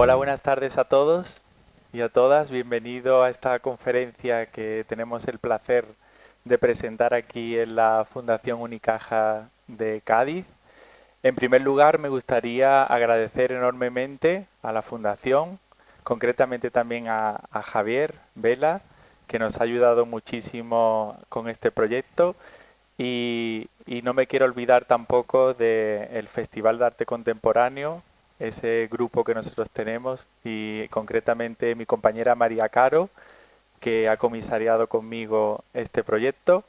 Hola, buenas tardes a todos y a todas. Bienvenido a esta conferencia que tenemos el placer de presentar aquí en la Fundación Unicaja de Cádiz. En primer lugar, me gustaría agradecer enormemente a la Fundación, concretamente también a Javier Vela, que nos ha ayudado muchísimo con este proyecto. Y no me quiero olvidar tampoco del Festival de Arte Contemporáneo, ese grupo que nosotros tenemos, y concretamente mi compañera María Caro, que ha comisariado conmigo este proyecto.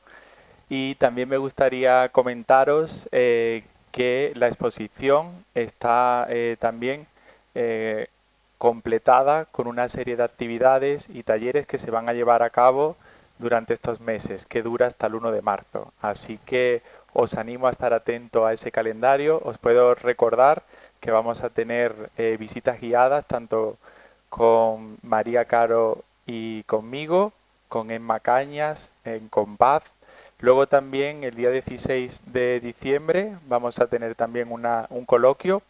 Y también me gustaría comentaros que la exposición está también eh, completada con una serie de actividades y talleres que se van a llevar a cabo durante estos meses, que dura hasta el 1 de marzo. Así que os animo a estar atento a ese calendario. Os puedo recordar que vamos a tener visitas guiadas tanto con María Caro y conmigo, con Emma Cañas, en Compaz. Luego también el día 16 de diciembre vamos a tener también un coloquio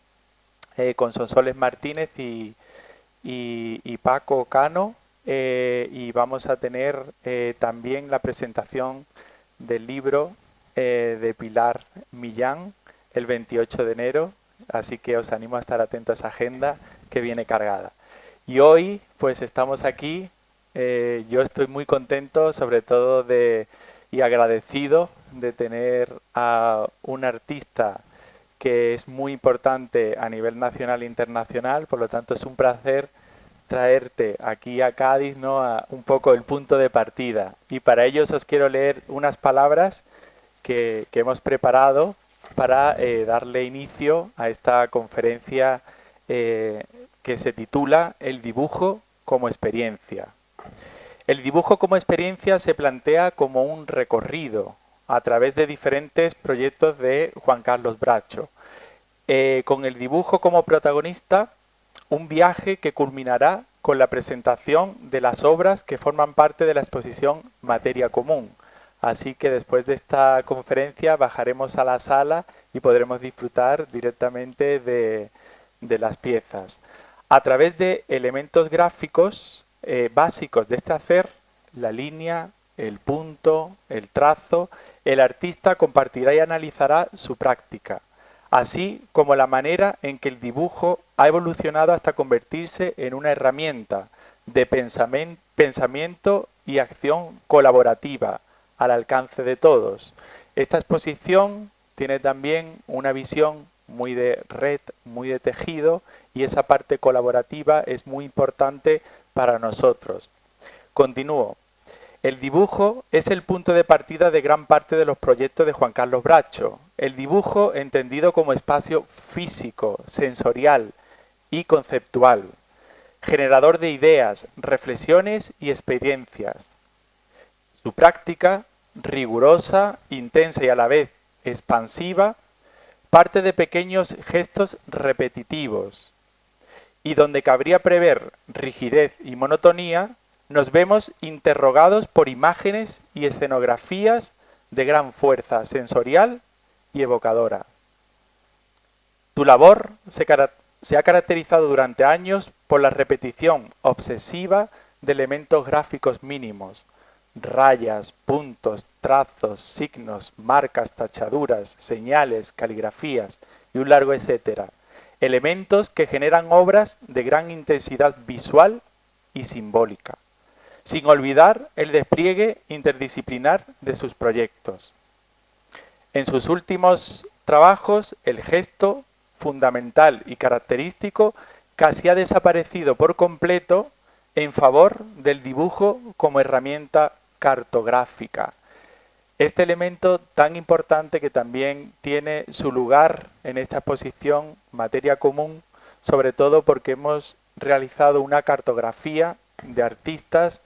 con Sonsoles Martínez y Paco Cano, y vamos a tener también la presentación del libro de Pilar Millán el 28 de enero, así que os animo a estar atentos a esa agenda que viene cargada. Y hoy pues estamos aquí, yo estoy muy contento sobre todo y agradecido de tener a un artista que es muy importante a nivel nacional e internacional, por lo tanto es un placer traerte aquí a Cádiz, ¿no? A un poco el punto de partida. Y para ello os quiero leer unas palabras que hemos preparado para darle inicio a esta conferencia que se titula El dibujo como experiencia. El dibujo como experiencia se plantea como un recorrido a través de diferentes proyectos de Juan Carlos Bracho. Con el dibujo como protagonista, un viaje que culminará con la presentación de las obras que forman parte de la exposición Materia Común. Así que después de esta conferencia bajaremos a la sala y podremos disfrutar directamente de las piezas. A través de elementos gráficos básicos de este hacer, la línea, el punto, el trazo, el artista compartirá y analizará su práctica, así como la manera en que el dibujo ha evolucionado hasta convertirse en una herramienta de pensamiento y acción colaborativa al alcance de todos. Esta exposición tiene también una visión muy de red, muy de tejido, y esa parte colaborativa es muy importante para nosotros. Continúo. El dibujo es el punto de partida de gran parte de los proyectos de Juan Carlos Bracho. El dibujo entendido como espacio físico, sensorial y conceptual, generador de ideas, reflexiones y experiencias. Su práctica, rigurosa, intensa y a la vez expansiva, parte de pequeños gestos repetitivos, y donde cabría prever rigidez y monotonía, nos vemos interrogados por imágenes y escenografías de gran fuerza sensorial y evocadora. Tu labor se ha caracterizado durante años por la repetición obsesiva de elementos gráficos mínimos, rayas, puntos, trazos, signos, marcas, tachaduras, señales, caligrafías y un largo etcétera. Elementos que generan obras de gran intensidad visual y simbólica, sin olvidar el despliegue interdisciplinar de sus proyectos. En sus últimos trabajos, el gesto fundamental y característico casi ha desaparecido por completo en favor del dibujo como herramienta cartográfica. Este elemento tan importante que también tiene su lugar en esta exposición Materia Común, sobre todo porque hemos realizado una cartografía de artistas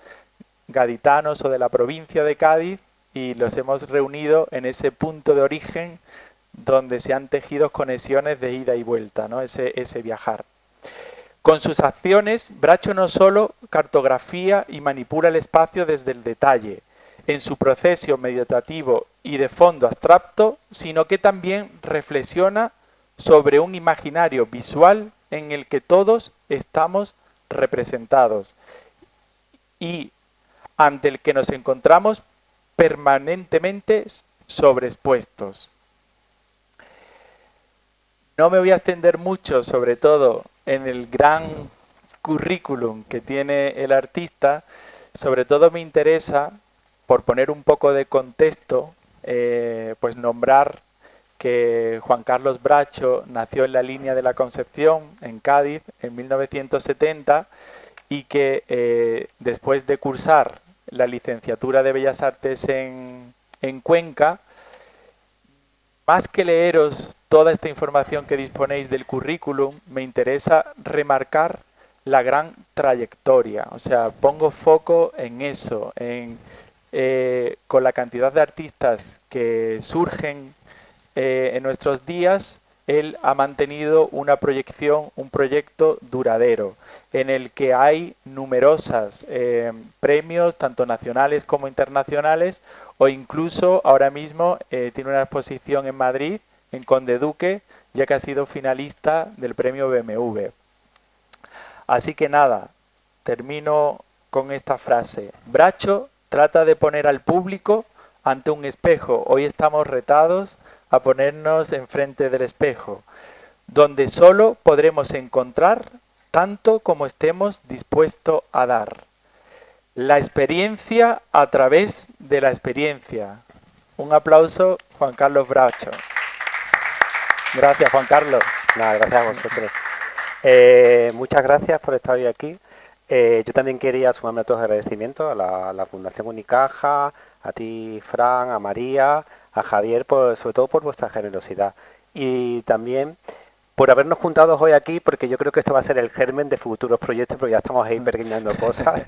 gaditanos o de la provincia de Cádiz y los hemos reunido en ese punto de origen donde se han tejido conexiones de ida y vuelta, ¿no? ese viajar. Con sus acciones, Bracho no solo cartografía y manipula el espacio desde el detalle, en su proceso meditativo y de fondo abstracto, sino que también reflexiona sobre un imaginario visual en el que todos estamos representados y ante el que nos encontramos permanentemente sobreexpuestos. No me voy a extender mucho, sobre todo en el gran currículum que tiene el artista. Sobre todo me interesa, por poner un poco de contexto, pues nombrar que Juan Carlos Bracho nació en la Línea de la Concepción, en Cádiz, en 1970, y que después de cursar la licenciatura de Bellas Artes en Cuenca, más que leeros toda esta información que disponéis del currículum, me interesa remarcar la gran trayectoria. O sea, pongo foco en eso, con la cantidad de artistas que surgen en nuestros días. Él ha mantenido una proyección, un proyecto duradero, en el que hay numerosas premios, tanto nacionales como internacionales, o incluso ahora mismo tiene una exposición en Madrid, en Conde Duque, ya que ha sido finalista del premio BMW. Así que nada, termino con esta frase. Bracho trata de poner al público ante un espejo. Hoy estamos retados a ponernos enfrente del espejo, donde solo podremos encontrar tanto como estemos dispuestos a dar. La experiencia a través de la experiencia. Un aplauso, Juan Carlos Bracho. Gracias, Juan Carlos. Nada, gracias a vosotros. Muchas gracias por estar hoy aquí. Yo también quería sumarme a todos los agradecimientos a la Fundación Unicaja, a ti, Fran, a María, a Javier, sobre todo por vuestra generosidad. Y también por habernos juntado hoy aquí, porque yo creo que esto va a ser el germen de futuros proyectos, porque ya estamos ahí peregrinando cosas.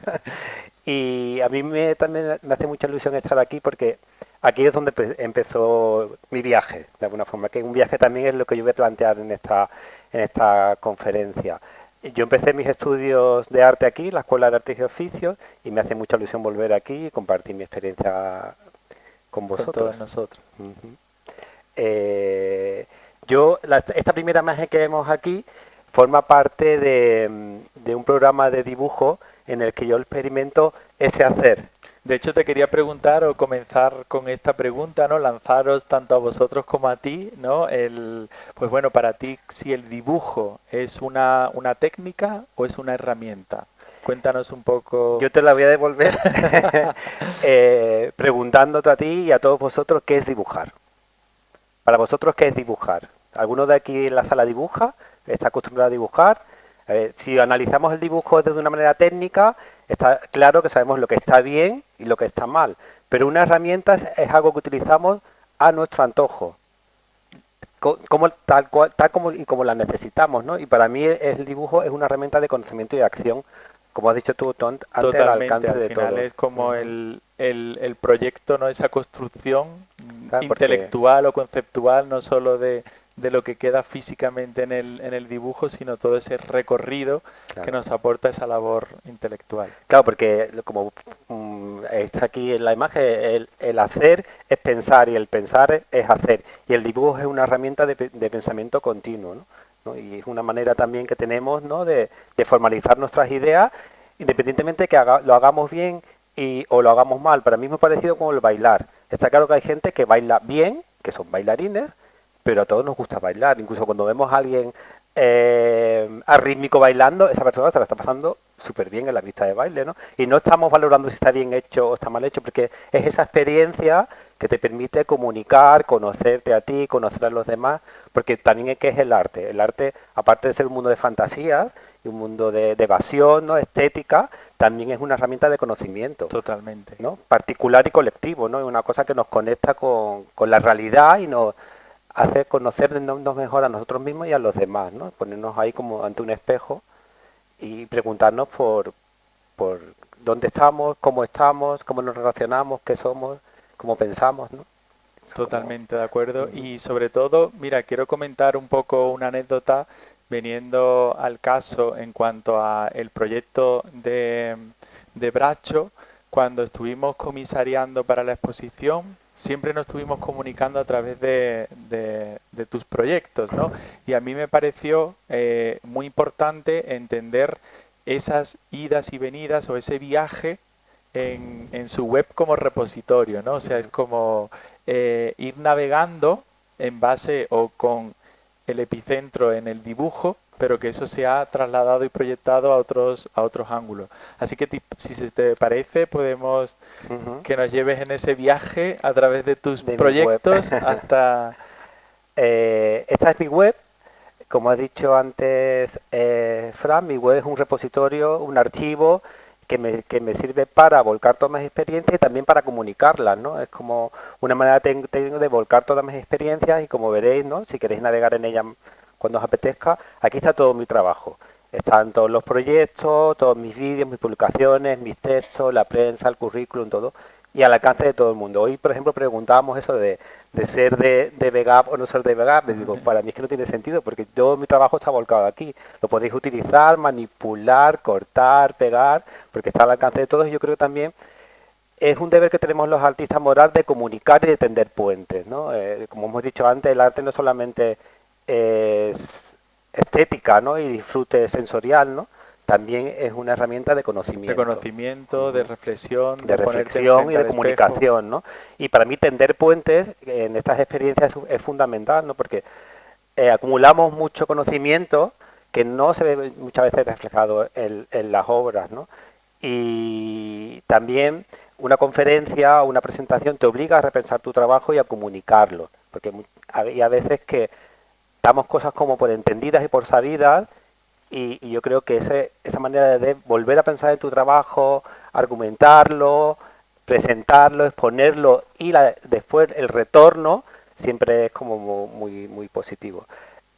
Y a mí también me hace mucha ilusión estar aquí, porque aquí es donde empezó mi viaje, de alguna forma, que un viaje también es lo que yo voy a plantear en esta conferencia. Yo empecé mis estudios de arte aquí, la Escuela de Artes y Oficios, y me hace mucha ilusión volver aquí y compartir mi experiencia con vosotros. Con todos nosotros. Esta primera imagen que vemos aquí forma parte de un programa de dibujo en el que yo experimento ese hacer. De hecho, te quería preguntar o comenzar con esta pregunta, ¿no? Lanzaros tanto a vosotros como a ti, ¿no? Pues bueno, para ti, si el dibujo es una técnica o es una herramienta. Cuéntanos un poco. Yo te la voy a devolver preguntándote a ti y a todos vosotros qué es dibujar. Para vosotros, ¿qué es dibujar? ¿Alguno de aquí en la sala dibuja? ¿Está acostumbrado a dibujar? Si analizamos el dibujo desde una manera técnica, está claro que sabemos lo que está bien y lo que está mal. Pero una herramienta es algo que utilizamos a nuestro antojo, tal como la necesitamos, ¿no? Y para mí el dibujo es una herramienta de conocimiento y de acción, como has dicho tú, ante el alcance de todo. Al final es como el proyecto, ¿no? Esa construcción intelectual o conceptual, no solo de lo que queda físicamente en el dibujo, sino todo ese recorrido que nos aporta esa labor intelectual. Claro, porque como está aquí en la imagen, el hacer es pensar y el pensar es hacer. Y el dibujo es una herramienta de pensamiento continuo, ¿no? Y es una manera también que tenemos, ¿no? de formalizar nuestras ideas, independientemente de que lo hagamos bien o lo hagamos mal. Para mí es muy parecido con el bailar. Está claro que hay gente que baila bien, que son bailarines, pero a todos nos gusta bailar. Incluso cuando vemos a alguien arrítmico bailando, esa persona se la está pasando súper bien en la pista de baile, ¿no? Y no estamos valorando si está bien hecho o está mal hecho, porque es esa experiencia que te permite comunicar, conocerte a ti, conocer a los demás, porque también es que es el arte. El arte, aparte de ser un mundo de fantasía y un mundo de evasión, ¿no? Estética, también es una herramienta de conocimiento. Totalmente. ¿No? Particular y colectivo, ¿no? Es una cosa que nos conecta con la realidad y nos hace conocernos mejor a nosotros mismos y a los demás, ¿no? Ponernos ahí como ante un espejo y preguntarnos por dónde estamos, cómo nos relacionamos, qué somos, cómo pensamos, ¿no? Totalmente de acuerdo. Y sobre todo, mira, quiero comentar un poco una anécdota veniendo al caso en cuanto a el proyecto de Bracho. Cuando estuvimos comisariando para la exposición, siempre nos estuvimos comunicando a través de de tus proyectos, ¿no? Y a mí me pareció muy importante entender esas idas y venidas o ese viaje en su web como repositorio, ¿no? O sea, es como ir navegando en base o con el epicentro en el dibujo, pero que eso se ha trasladado y proyectado a otros ángulos. Así que si se te parece, podemos que nos lleves en ese viaje a través de tus proyectos hasta... Esta es mi web. Como ha dicho antes Fran, mi web es un repositorio, un archivo que me sirve para volcar todas mis experiencias y también para comunicarlas, ¿no? Es como una manera tengo de volcar todas mis experiencias y como veréis, ¿no? Si queréis navegar en ella cuando os apetezca, aquí está todo mi trabajo. Están todos los proyectos, todos mis vídeos, mis publicaciones, mis textos, la prensa, el currículum, todo, y al alcance de todo el mundo. Hoy, por ejemplo, preguntábamos eso de ser de VGAP o no ser de VGAP. Les digo, para mí es que no tiene sentido, porque todo mi trabajo está volcado aquí. Lo podéis utilizar, manipular, cortar, pegar, porque está al alcance de todos, y yo creo que también es un deber que tenemos los artistas moral de comunicar y de tender puentes, ¿no? Como hemos dicho antes, el arte no solamente es estética, ¿no? Y disfrute sensorial, ¿no? También es una herramienta de conocimiento. De conocimiento, de reflexión, de reflexión y de comunicación, ¿no? Y para mí tender puentes en estas experiencias es fundamental, ¿no? Porque acumulamos mucho conocimiento que no se ve muchas veces reflejado en las obras, ¿no? Y también una conferencia o una presentación te obliga a repensar tu trabajo y a comunicarlo, porque hay a veces que damos cosas como por entendidas y por sabidas, y yo creo que esa manera de volver a pensar en tu trabajo, argumentarlo, presentarlo, exponerlo y después el retorno siempre es como muy positivo.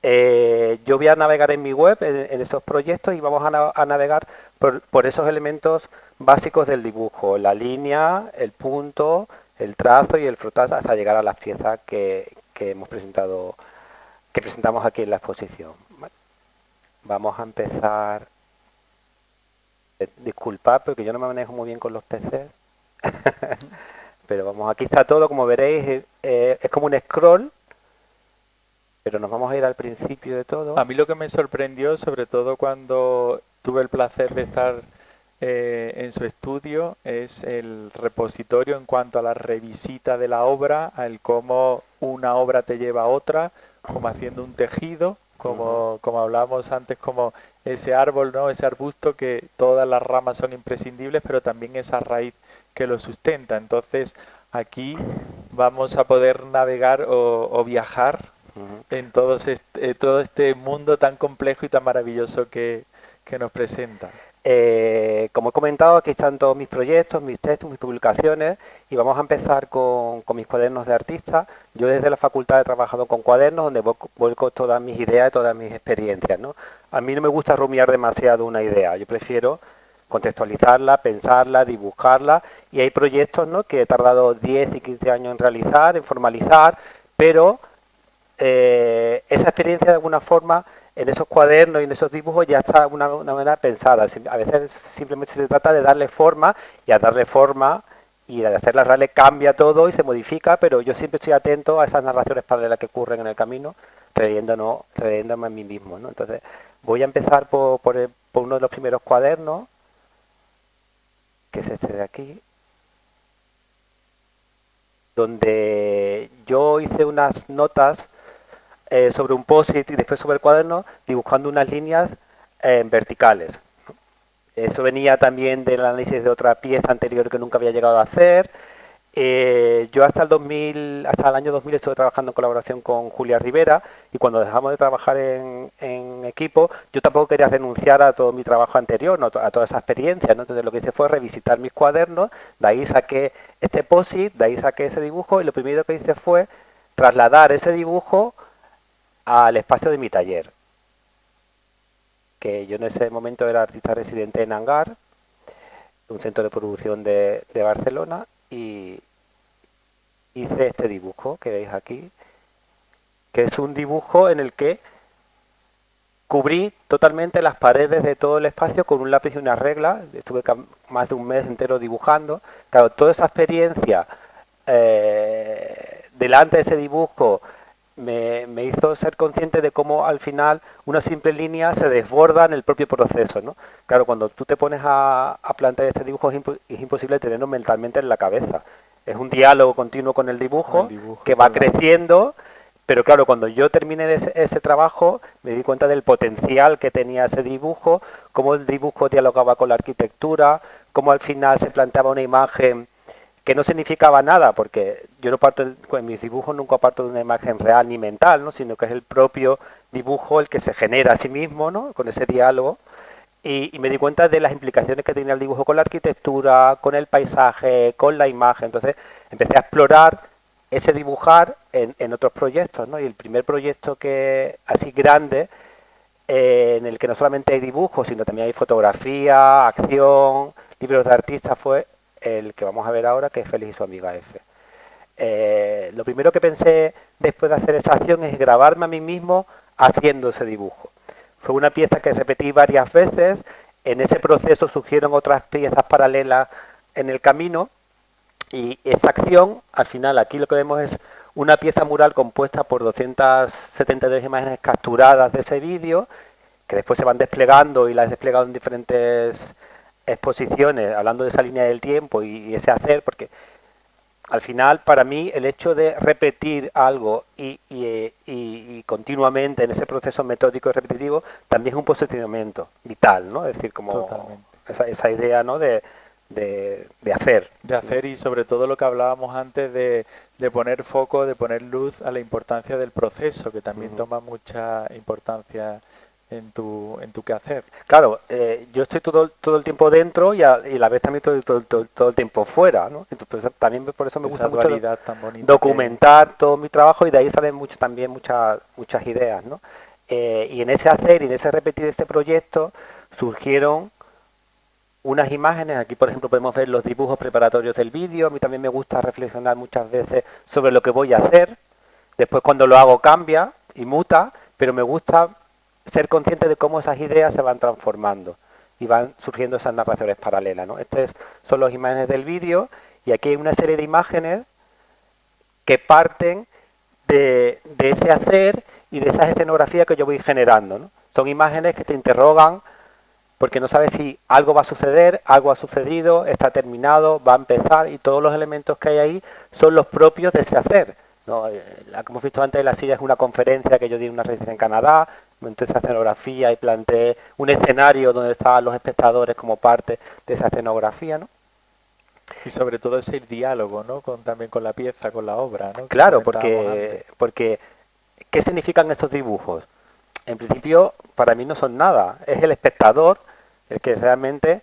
Yo voy a navegar en mi web, en estos proyectos, y vamos a navegar por esos elementos básicos del dibujo: la línea, el punto, el trazo y el frotar, hasta llegar a las piezas que hemos presentado, que presentamos aquí en la exposición. Vamos a empezar. Disculpad porque yo no me manejo muy bien con los PCs. Pero vamos, aquí está todo, como veréis, es como un scroll, pero nos vamos a ir al principio de todo. A mí lo que me sorprendió, sobre todo cuando tuve el placer de estar en su estudio, es el repositorio en cuanto a la revisita de la obra, al cómo una obra te lleva a otra, como haciendo un tejido, como hablábamos antes, como ese árbol, ¿no? Ese arbusto, que todas las ramas son imprescindibles, pero también esa raíz que lo sustenta. Entonces aquí vamos a poder navegar o viajar en todo este mundo tan complejo y tan maravilloso que nos presenta. Como he comentado, aquí están todos mis proyectos, mis textos, mis publicaciones, y vamos a empezar con mis cuadernos de artista. Yo desde la facultad he trabajado con cuadernos donde vuelco todas mis ideas y todas mis experiencias, ¿no? A mí no me gusta rumiar demasiado una idea, yo prefiero contextualizarla, pensarla, dibujarla, y hay proyectos, ¿no?, que he tardado 10 y 15 años en realizar, en formalizar, pero esa experiencia de alguna forma en esos cuadernos y en esos dibujos ya está una manera pensada. A veces simplemente se trata de darle forma, y al darle forma y al hacerla real cambia todo y se modifica, pero yo siempre estoy atento a esas narraciones paralelas que ocurren en el camino, trayéndome a mí mismo, ¿no? Entonces voy a empezar por uno de los primeros cuadernos, que es este de aquí, donde yo hice unas notas sobre un post-it y después sobre el cuaderno, dibujando unas líneas verticales. Eso venía también del análisis de otra pieza anterior que nunca había llegado a hacer. Yo hasta el año 2000 estuve trabajando en colaboración con Julia Rivera, y cuando dejamos de trabajar en equipo, yo tampoco quería renunciar a todo mi trabajo anterior, ¿no?, a toda esa experiencia, ¿no? Entonces lo que hice fue revisitar mis cuadernos, de ahí saqué este post-it, de ahí saqué ese dibujo, y lo primero que hice fue trasladar ese dibujo al espacio de mi taller, que yo en ese momento era artista residente en Hangar, un centro de producción de Barcelona, y hice este dibujo que veis aquí, que es un dibujo en el que cubrí totalmente las paredes de todo el espacio con un lápiz y una regla. Estuve más de un mes entero dibujando. Claro, toda esa experiencia delante de ese dibujo me hizo ser consciente de cómo al final una simple línea se desborda en el propio proceso, ¿no? Claro, cuando tú te pones a plantear este dibujo es imposible tenerlo mentalmente en la cabeza. Es un diálogo continuo con el dibujo que va creciendo, pero claro, cuando yo terminé ese trabajo me di cuenta del potencial que tenía ese dibujo, cómo el dibujo dialogaba con la arquitectura, cómo al final se planteaba una imagen que no significaba nada, porque yo no parto, en mis dibujos nunca parto de una imagen real ni mental, ¿no? Sino que es el propio dibujo el que se genera a sí mismo, ¿no? Con ese diálogo. Y me di cuenta de las implicaciones que tenía el dibujo con la arquitectura, con el paisaje, con la imagen. Entonces empecé a explorar ese dibujar en otros proyectos, ¿no? Y el primer proyecto que así grande, en el que no solamente hay dibujos, sino también hay fotografía, acción, libros de artistas, fue el que vamos a ver ahora, que es Félix y su amiga F. Lo primero que pensé después de hacer esa acción es grabarme a mí mismo haciendo ese dibujo. Fue una pieza que repetí varias veces, en ese proceso surgieron otras piezas paralelas en el camino y esa acción, al final aquí lo que vemos es una pieza mural compuesta por 272 imágenes capturadas de ese vídeo, que después se van desplegando y las he desplegado en diferentes exposiciones, hablando de esa línea del tiempo y ese hacer, porque al final para mí el hecho de repetir algo y continuamente en ese proceso metódico y repetitivo también es un posicionamiento vital, ¿no? Es decir, como esa idea, ¿no? de hacer. De hacer y sobre todo lo que hablábamos antes de poner foco, de poner luz a la importancia del proceso, que también toma mucha importancia en tu quehacer. Claro, yo estoy todo el tiempo dentro y a la vez también todo el tiempo fuera, ¿no? Entonces, también por eso me gusta mucho documentar todo mi trabajo y de ahí salen también muchas ideas, ¿no? Y en ese hacer y en ese repetir este proyecto surgieron unas imágenes. Aquí, por ejemplo, podemos ver los dibujos preparatorios del vídeo. A mí también me gusta reflexionar muchas veces sobre lo que voy a hacer. Después, cuando lo hago, cambia y muta, pero me gusta ser consciente de cómo esas ideas se van transformando y van surgiendo esas narraciones paralelas, ¿no? Estas son las imágenes del vídeo y aquí hay una serie de imágenes que parten de ese hacer y de esas escenografías que yo voy generando, ¿no? Son imágenes que te interrogan porque no sabes si algo va a suceder, algo ha sucedido, está terminado, va a empezar y todos los elementos que hay ahí son los propios de ese hacer, ¿no? La que hemos visto antes, la silla es una conferencia que yo di en una residencia en Canadá, monté esa escenografía y planteé un escenario donde estaban los espectadores como parte de esa escenografía, ¿no? Y sobre todo ese diálogo, ¿no? También con la pieza, con la obra, ¿no? Claro, porque ¿qué significan estos dibujos? En principio, para mí no son nada. Es el espectador el que realmente,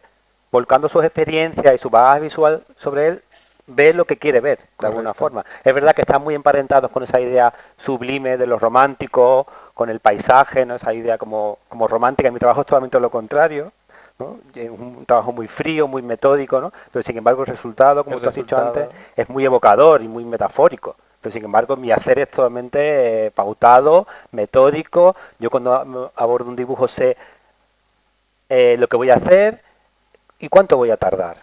volcando sus experiencias y su bagaje visual sobre él, ve lo que quiere ver, de alguna forma. Es verdad que están muy emparentados con esa idea sublime de lo romántico, con el paisaje, ¿no? Esa idea como romántica. En mi trabajo es totalmente lo contrario, ¿no? Es un trabajo muy frío, muy metódico, ¿no? Pero sin embargo el resultado, como tú has dicho antes, es muy evocador y muy metafórico. Pero sin embargo mi hacer es totalmente pautado, metódico. Yo cuando abordo un dibujo sé lo que voy a hacer y cuánto voy a tardar,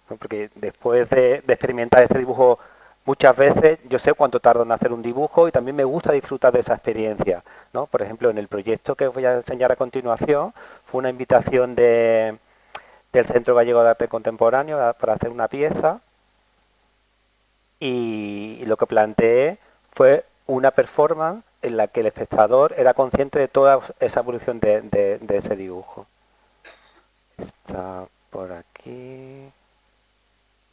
¿no? Porque después de experimentar este dibujo muchas veces, yo sé cuánto tardo en hacer un dibujo y también me gusta disfrutar de esa experiencia, ¿no? Por ejemplo, en el proyecto que os voy a enseñar a continuación, fue una invitación del Centro Gallego de Arte Contemporáneo para hacer una pieza y lo que planteé fue una performance en la que el espectador era consciente de toda esa evolución de ese dibujo. Está por aquí.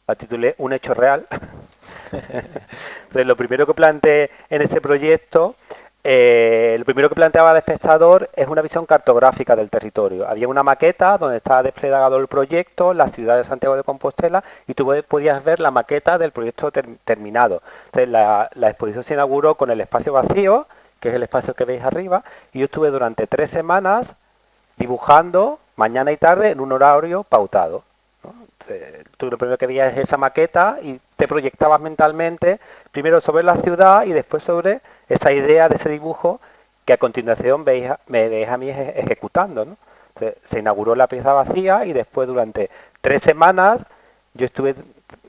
La titulé Un hecho real. Entonces, lo primero que planteé en ese proyecto, lo primero que planteaba al espectador es una visión cartográfica del territorio. Había una maqueta donde estaba desplegado el proyecto, la ciudad de Santiago de Compostela, y tú podías ver la maqueta del proyecto terminado. Entonces, la exposición se inauguró con el espacio vacío, que es el espacio que veis arriba, y yo estuve durante 3 semanas dibujando mañana y tarde en un horario pautado, ¿no? Tú lo primero que veías es esa maqueta y te proyectabas mentalmente primero sobre la ciudad y después sobre esa idea de ese dibujo que a continuación me veis a mí ejecutando, ¿no? Entonces, se inauguró la pieza vacía y después durante 3 semanas yo estuve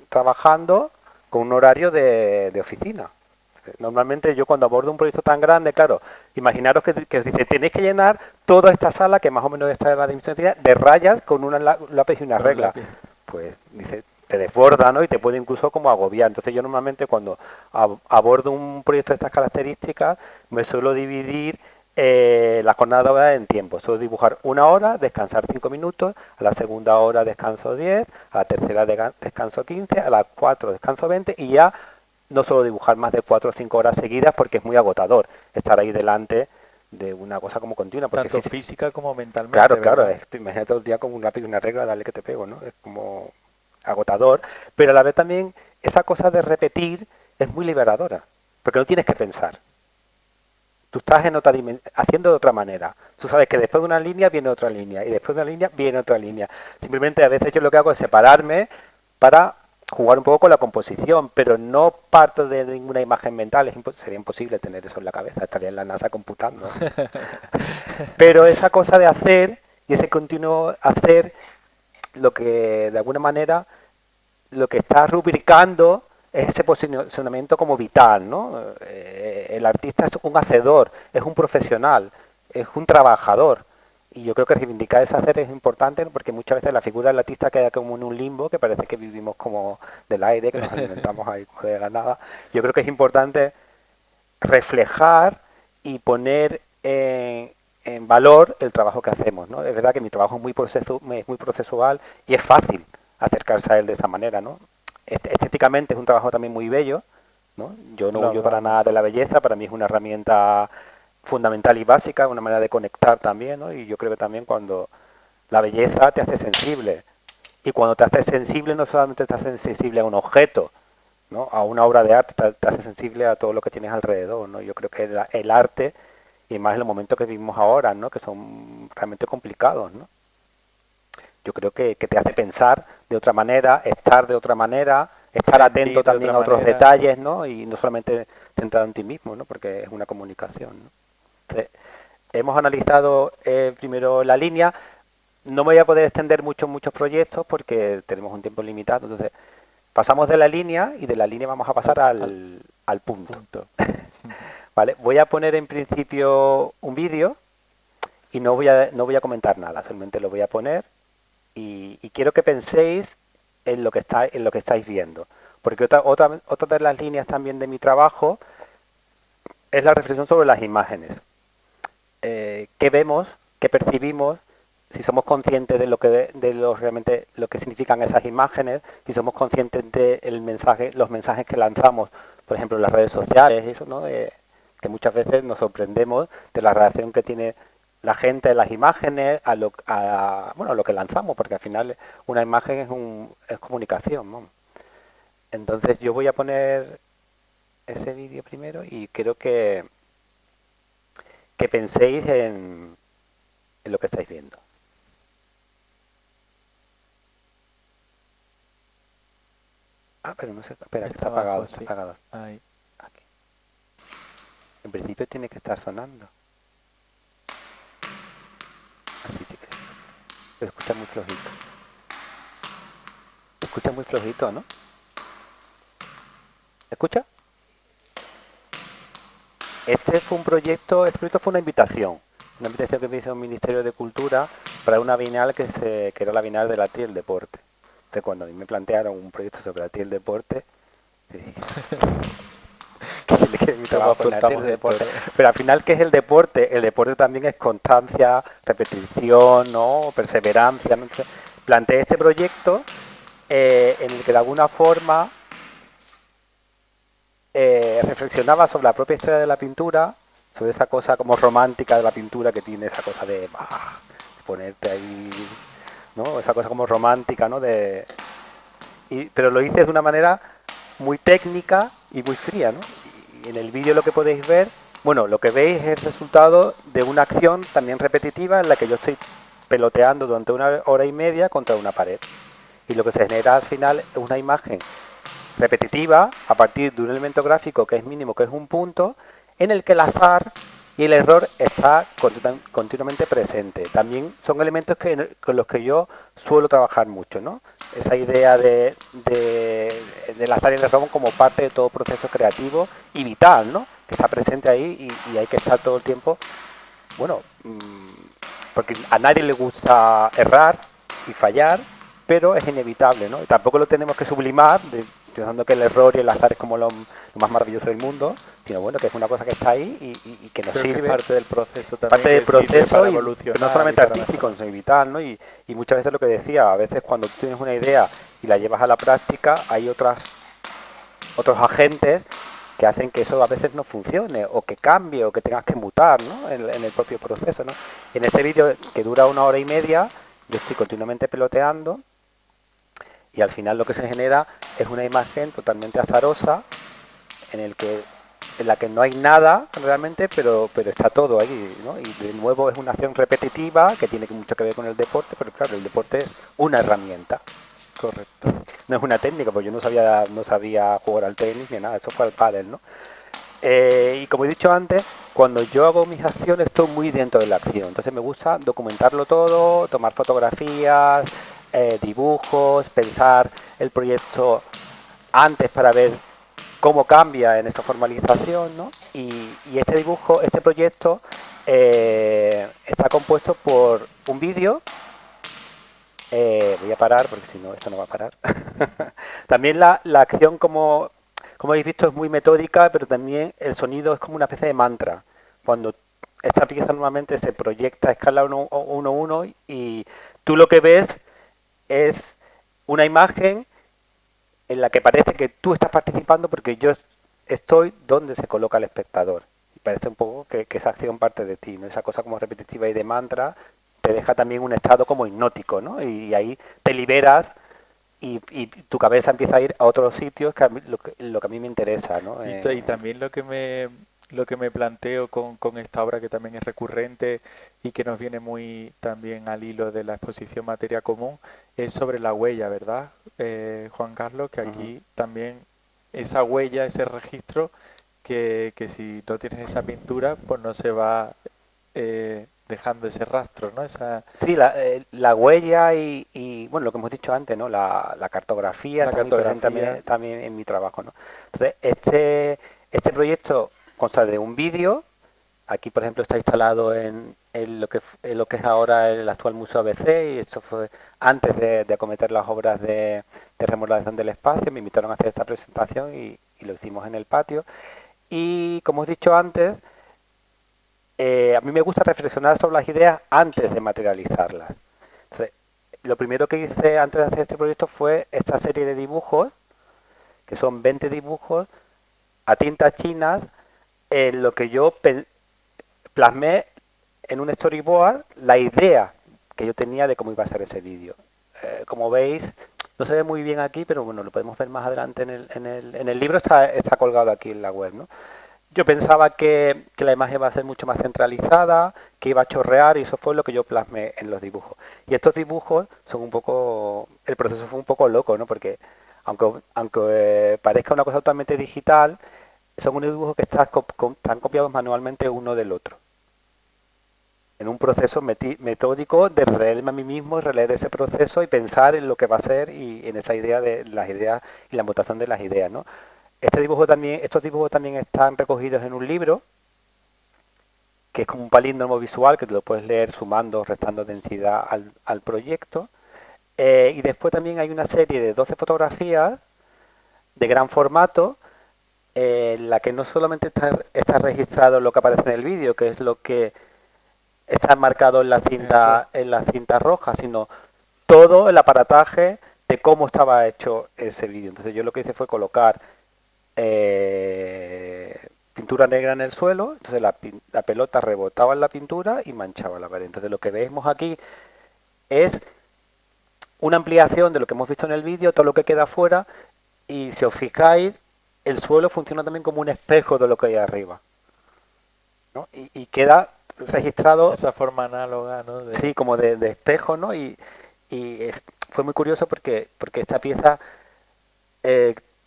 trabajando con un horario de oficina. Normalmente yo cuando abordo un proyecto tan grande, claro, imaginaros que dice, tenéis que llenar toda esta sala, que más o menos está en la dimensión de rayas con un lápiz y una Con un regla. lápiz. Pues dice, te desborda, ¿no? Y te puede incluso como agobiar. Entonces yo normalmente cuando abordo un proyecto de estas características, me suelo dividir la jornada en tiempo. Suelo dibujar 1 hora, descansar 5 minutos, a la segunda hora descanso 10, a la tercera descanso 15, a las 4 descanso 20 y ya no suelo dibujar más de 4 o 5 horas seguidas porque es muy agotador estar ahí delante de una cosa como continua. Porque Tanto física como mentalmente, claro, claro, ¿verdad? imagínate todo el día con un lápiz y una regla, dale que te pego, ¿no? Es como agotador, pero a la vez también esa cosa de repetir es muy liberadora, porque no tienes que pensar. Tú estás en otra haciendo de otra manera. Tú sabes que después de una línea viene otra línea y después de una línea viene otra línea. Simplemente a veces yo lo que hago es separarme para jugar un poco con la composición, pero no parto de ninguna imagen mental. Sería imposible tener eso en la cabeza, estaría en la NASA computando. Pero esa cosa de hacer y ese continuo hacer, lo que de alguna manera lo que está rubricando es ese posicionamiento como vital, ¿no? El artista es un hacedor, es un profesional, es un trabajador. Y yo creo que reivindicar ese hacer es importante, ¿no? Porque muchas veces la figura del artista queda como en un limbo, que parece que vivimos como del aire, que nos alimentamos ahí como de la nada. Yo creo que es importante reflejar y poner en valor el trabajo que hacemos, ¿no? Es verdad que mi trabajo es muy procesual y es fácil acercarse a él de esa manera, ¿no? Estéticamente es un trabajo también muy bello, ¿no? Yo no huyo para nada de la belleza, para mí es una herramienta fundamental y básica, una manera de conectar también, ¿no? Y yo creo que también cuando la belleza te hace sensible, y cuando te hace sensible no solamente te hace sensible a un objeto, ¿no? A una obra de arte, te hace sensible a todo lo que tienes alrededor, ¿no? Yo creo que el arte, y más en los momentos que vivimos ahora, ¿no? Que son realmente complicados, ¿no? Yo creo que te hace pensar de otra manera, estar de otra manera, estar atento también a otros detalles, ¿no? Y no solamente centrado en ti mismo, ¿no? Porque es una comunicación, ¿no? Entonces, hemos analizado primero la línea. No me voy a poder extender muchos proyectos porque tenemos un tiempo limitado. Entonces, pasamos de la línea y de la línea vamos a pasar al punto. ¿Vale? Voy a poner en principio un vídeo y no voy a comentar nada, solamente lo voy a poner. Y quiero que penséis en lo que estáis viendo. Porque otra de las líneas también de mi trabajo es la reflexión sobre las imágenes. ¿Qué vemos? ¿Qué percibimos? Si somos conscientes de realmente lo que significan esas imágenes, si somos conscientes de los mensajes que lanzamos, por ejemplo, en las redes sociales, eso, ¿no? Que muchas veces nos sorprendemos de la reacción que tiene la gente de las imágenes a lo que lanzamos, porque al final una imagen es comunicación, ¿no? Entonces yo voy a poner ese vídeo primero y quiero que penséis en lo que estáis viendo. Pero no sé, espera, está apagado, sí. Está apagado. Ahí. Aquí. En principio tiene que estar sonando. Así sí que se escucha muy flojito. Se escucha muy flojito, ¿no? ¿Escucha? Este proyecto fue una invitación que me hizo el Ministerio de Cultura para una bienal que era la bienal del arte y el deporte. Entonces cuando a mí me plantearon un proyecto sobre el arte y el deporte, pero al final, ¿qué es el deporte? El deporte también es constancia, repetición, ¿no? Perseverancia, ¿no? Entonces, planteé este proyecto en el que de alguna forma reflexionaba sobre la propia historia de la pintura, sobre esa cosa como romántica de la pintura que tiene esa cosa de ponerte ahí, ¿no? Esa cosa como romántica, ¿no? Pero lo hice de una manera muy técnica y muy fría, ¿no? Y en el vídeo lo que podéis ver, bueno, lo que veis es el resultado de una acción también repetitiva en la que yo estoy peloteando durante 1 hora y media contra una pared. Y lo que se genera al final es una imagen repetitiva a partir de un elemento gráfico que es mínimo, que es un punto, en el que el azar y el error está continuamente presente. También son elementos con los que yo suelo trabajar mucho, ¿no? esa idea de lanzar el error como parte de todo proceso creativo y vital, ¿no? Que está presente ahí y hay que estar todo el tiempo, bueno, porque a nadie le gusta errar y fallar, pero es inevitable, ¿no? Y tampoco lo tenemos que sublimar, pensando que el error y el azar es como lo más maravilloso del mundo, sino bueno, que es una cosa que está ahí y que nos Pero que es sirve, parte del proceso parte también, del que sirve proceso, para pero no evolucionar y solamente para artístico, mejorar. sino vital, ¿no? Y muchas veces lo que decía, a veces cuando tú tienes una idea y la llevas a la práctica, hay otros agentes que hacen que eso a veces no funcione, o que cambie, o que tengas que mutar, ¿no? En el propio proceso, ¿no? En este vídeo, que dura 1 hora y media, yo estoy continuamente peloteando y al final lo que se genera es una imagen totalmente azarosa en el que en la que no hay nada realmente, pero está todo ahí, ¿no? Y de nuevo es una acción repetitiva que tiene mucho que ver con el deporte, pero claro, el deporte es una herramienta, Correcto. no es una técnica, porque yo no sabía jugar al tenis ni nada, eso fue al pádel, ¿no? Y como he dicho antes, cuando yo hago mis acciones estoy muy dentro de la acción, entonces me gusta documentarlo todo, tomar fotografías, dibujos, pensar el proyecto antes para ver cómo cambia en esa formalización, ¿no? Y este dibujo, este proyecto está compuesto por un vídeo. Voy a parar porque si no, esto no va a parar. También la acción, como habéis visto, es muy metódica, pero también el sonido es como una especie de mantra. Cuando esta pieza normalmente se proyecta a escala 1:1 y tú lo que ves es una imagen en la que parece que tú estás participando porque yo estoy donde se coloca el espectador. Y parece un poco que esa acción parte de ti, ¿no? Esa cosa como repetitiva y de mantra te deja también un estado como hipnótico, ¿no? Y ahí te liberas y tu cabeza empieza a ir a otros sitios que lo que a mí me interesa, ¿no? Y también lo que me planteo con esta obra, que también es recurrente y que nos viene muy también al hilo de la exposición Materia Común, es sobre la huella, ¿verdad, Juan Carlos? Que Ujú. aquí también esa huella, ese registro, que si no tienes esa pintura, pues no se va dejando ese rastro, ¿no? Sí, la huella bueno, lo que hemos dicho antes, ¿no? La cartografía La está muy presente cartografía. también en mi trabajo, ¿no? Entonces, este proyecto consta de un vídeo. Aquí, por ejemplo, está instalado en lo que es ahora el actual Museo ABC, y esto fue antes de acometer las obras de remodelación del espacio. Me invitaron a hacer esta presentación y lo hicimos en el patio. Y como os he dicho antes, a mí me gusta reflexionar sobre las ideas antes de materializarlas. Entonces, lo primero que hice antes de hacer este proyecto fue esta serie de dibujos, que son 20 dibujos a tintas chinas, en lo que yo plasmé en un storyboard la idea que yo tenía de cómo iba a ser ese vídeo. Como veis, no se ve muy bien aquí, pero bueno, lo podemos ver más adelante en el libro, está colgado aquí en la web, ¿no? Yo pensaba que la imagen iba a ser mucho más centralizada, que iba a chorrear, y eso fue lo que yo plasmé en los dibujos. Y estos dibujos son un poco, el proceso fue un poco loco, ¿no? Porque aunque parezca una cosa totalmente digital, son unos dibujos que están copiados manualmente uno del otro, en un proceso metódico de releerme a mí mismo y releer ese proceso y pensar en lo que va a ser y en esa idea de las ideas y la mutación de las ideas, ¿no? Estos dibujos también están recogidos en un libro que es como un palíndromo visual que te lo puedes leer sumando o restando densidad al proyecto. Y después también hay una serie de 12 fotografías de gran formato, en la que no solamente está registrado lo que aparece en el vídeo, que es lo que está marcado Rojo. en la cinta roja, sino todo el aparataje de cómo estaba hecho ese vídeo. Entonces yo lo que hice fue colocar pintura negra en el suelo, entonces la pelota rebotaba en la pintura y manchaba la pared. Entonces lo que vemos aquí es una ampliación de lo que hemos visto en el vídeo, todo lo que queda afuera, y si os fijáis, el suelo funciona también como un espejo de lo que hay arriba, ¿no? Y queda registrado, Esa forma análoga, ¿no? sí, como de espejo, ¿no? Fue muy curioso porque esta pieza,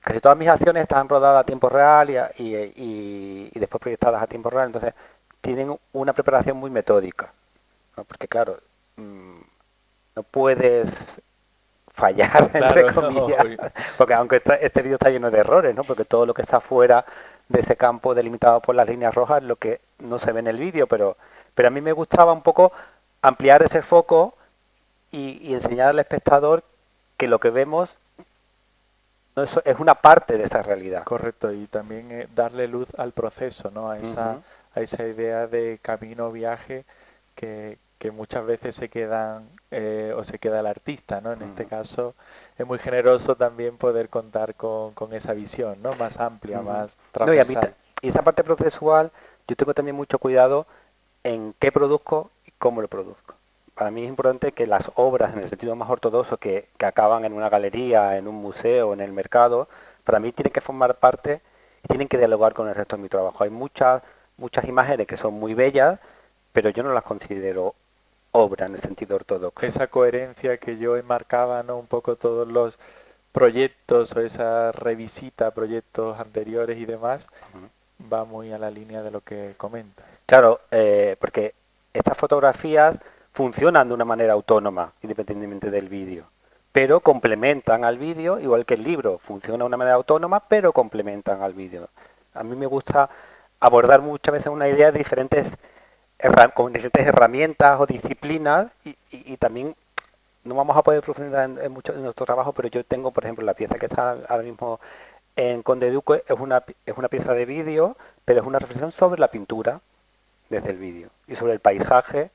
casi todas mis acciones están rodadas a tiempo real y después proyectadas a tiempo real, entonces tienen una preparación muy metódica, ¿no? Porque claro, no puedes fallar, entre Claro, comillas, no, porque aunque este vídeo está lleno de errores, ¿no? Porque todo lo que está fuera de ese campo delimitado por las líneas rojas es lo que no se ve en el vídeo, pero a mí me gustaba un poco ampliar ese foco y enseñar al espectador que lo que vemos no es una parte de esa realidad. correcto, y también darle luz al proceso, ¿no? Ujú, A esa idea de camino, viaje, que muchas veces se quedan o se queda el artista, ¿no? En este ujú, caso es muy generoso también poder contar con esa visión, ¿no? Más amplia, ujú. más No, transversal. y esa parte procesual, yo tengo también mucho cuidado en qué produzco y cómo lo produzco. Para mí es importante que las obras, en el sentido más ortodoxo, que acaban en una galería, en un museo, en el mercado, para mí tienen que formar parte y tienen que dialogar con el resto de mi trabajo. Hay muchas imágenes que son muy bellas, pero yo no las considero obra en el sentido ortodoxo. Esa coherencia que yo enmarcaba, ¿no? Un poco todos los proyectos o esa revisita a proyectos anteriores y demás, Ujú. va muy a la línea de lo que comentas. Claro, porque estas fotografías funcionan de una manera autónoma, independientemente del vídeo, pero complementan al vídeo, igual que el libro, funciona de una manera autónoma, pero complementan al vídeo. A mí me gusta abordar muchas veces una idea de con diferentes herramientas o disciplinas y también no vamos a poder profundizar en mucho de nuestro trabajo, pero yo tengo, por ejemplo, la pieza que está ahora mismo en Conde Duque, es una pieza de vídeo, pero es una reflexión sobre la pintura desde el vídeo y sobre el paisaje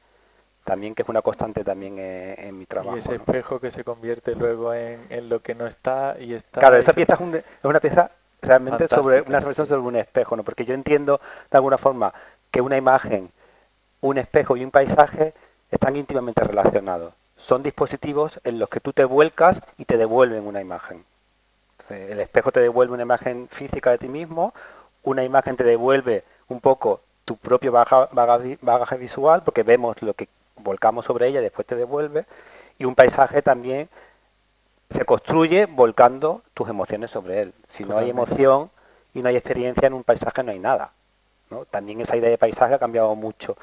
también, que es una constante también en mi Y trabajo, ese ¿no? espejo que se convierte luego en lo que no está y Claro, está y esa se... pieza es una pieza realmente sobre una Fantástica, reflexión sí. sobre un espejo, ¿no? Porque yo entiendo de alguna forma que una imagen, un espejo y un paisaje están íntimamente relacionados. Son dispositivos en los que tú te vuelcas y te devuelven una imagen. El espejo te devuelve una imagen física de ti mismo, una imagen te devuelve un poco tu propio bagaje visual, porque vemos lo que volcamos sobre ella y después te devuelve, y un paisaje también se construye volcando tus emociones sobre él. Si no hay Totalmente. emoción y no hay experiencia en un paisaje, no hay nada, ¿no? También esa idea de paisaje ha cambiado mucho,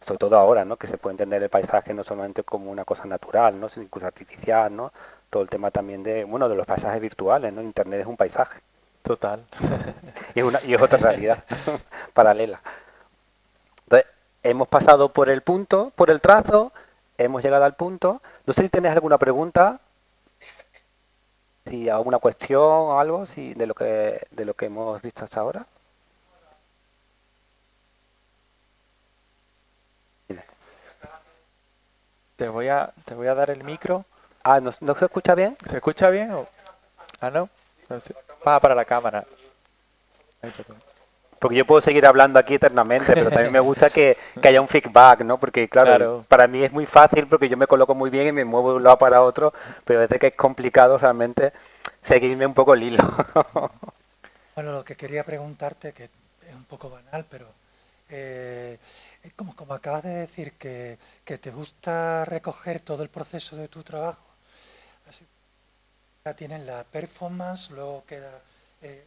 sobre todo ahora, ¿no? Que se puede entender el paisaje no solamente como una cosa natural, ¿no? Sino incluso artificial, ¿no? Todo el tema también de los paisajes virtuales, ¿no? Internet es un paisaje Total. y es otra realidad paralela. Entonces, hemos pasado por el punto, por el trazo, hemos llegado al punto. No sé si tenéis alguna pregunta, si alguna cuestión o algo, si de lo que hemos visto hasta ahora. Te voy a dar el micro. Ah, ¿no se escucha bien? ¿Se escucha bien? Ah, no. No sé. Para la cámara. Ay, perdón. Porque yo puedo seguir hablando aquí eternamente, pero también me gusta que haya un feedback, ¿no? Porque, claro, Claro. para mí es muy fácil porque yo me coloco muy bien y me muevo de un lado para otro, pero a veces que es complicado realmente seguirme un poco el hilo. Bueno, lo que quería preguntarte, que es un poco banal, pero es como acabas de decir que te gusta recoger todo el proceso de tu trabajo, así ya tienes la performance, luego queda eh,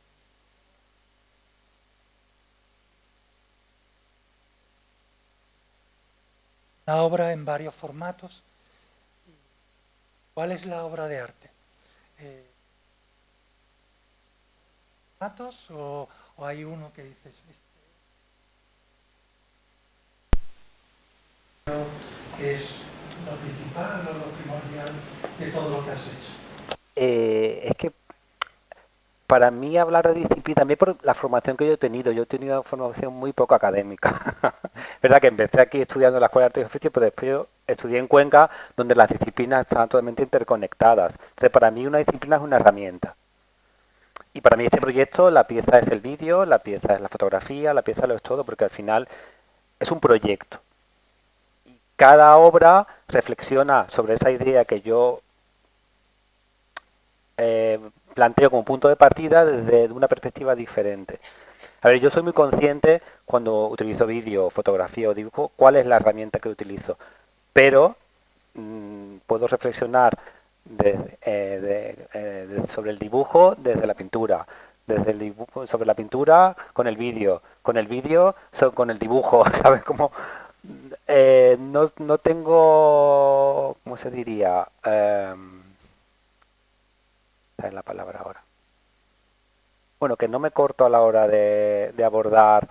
una obra en varios formatos. ¿Cuál es la obra de arte? Eh, ¿Formatos o hay uno que dices, es lo principal o lo primordial de todo lo que has hecho? Es que para mí hablar de disciplina, también por la formación que yo he tenido una formación muy poco académica. Verdad que empecé aquí estudiando en la Escuela de Artes y Oficios, pero después yo estudié en Cuenca, donde las disciplinas están totalmente interconectadas. Entonces, para mí una disciplina es una herramienta. Y para mí este proyecto, la pieza es el vídeo, la pieza es la fotografía, la pieza lo es todo, porque al final es un proyecto. Cada obra reflexiona sobre esa idea que yo eh, planteo como punto de partida desde una perspectiva diferente. A ver, yo soy muy consciente cuando utilizo vídeo, fotografía o dibujo, cuál es la herramienta que utilizo, pero puedo reflexionar sobre el dibujo desde la pintura, desde el dibujo sobre la pintura con el vídeo con el dibujo, ¿sabes? Como no tengo, ¿cómo se diría? esa es la palabra ahora. Bueno, que no me corto a la hora de abordar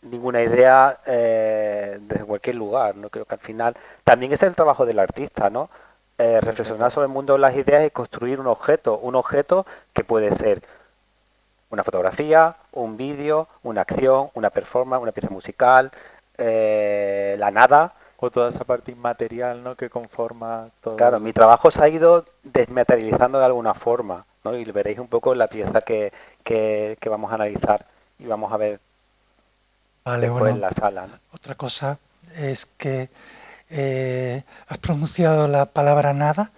ninguna idea desde cualquier lugar, ¿no? Creo que al final también es el trabajo del artista, ¿no? Reflexionar sobre el mundo de las ideas y construir un objeto que puede ser una fotografía, un vídeo, una acción, una performance, una pieza musical, la nada. O toda esa parte inmaterial, ¿no? Que conforma todo. Claro, mi trabajo se ha ido desmaterializando de alguna forma, ¿no? Y veréis un poco la pieza que vamos a analizar y vamos a ver Vale, después bueno, en la sala, ¿no? otra cosa es que has pronunciado la palabra nada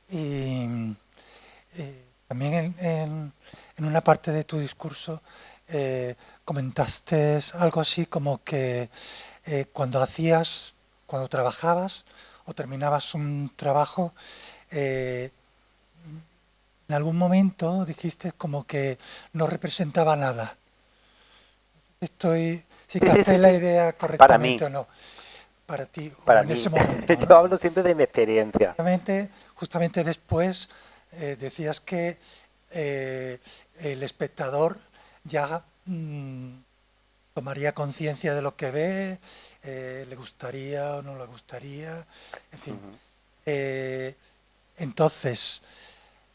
y también en una parte de tu discurso comentaste algo así como que cuando trabajabas o terminabas un trabajo, en algún momento dijiste como que no representaba nada. Si capté la idea correctamente o no, para ti o en ese momento, ¿no? Yo hablo siempre de mi experiencia. Justamente después decías que el espectador ya tomaría conciencia de lo que ve, le gustaría o no le gustaría, en fin. Entonces,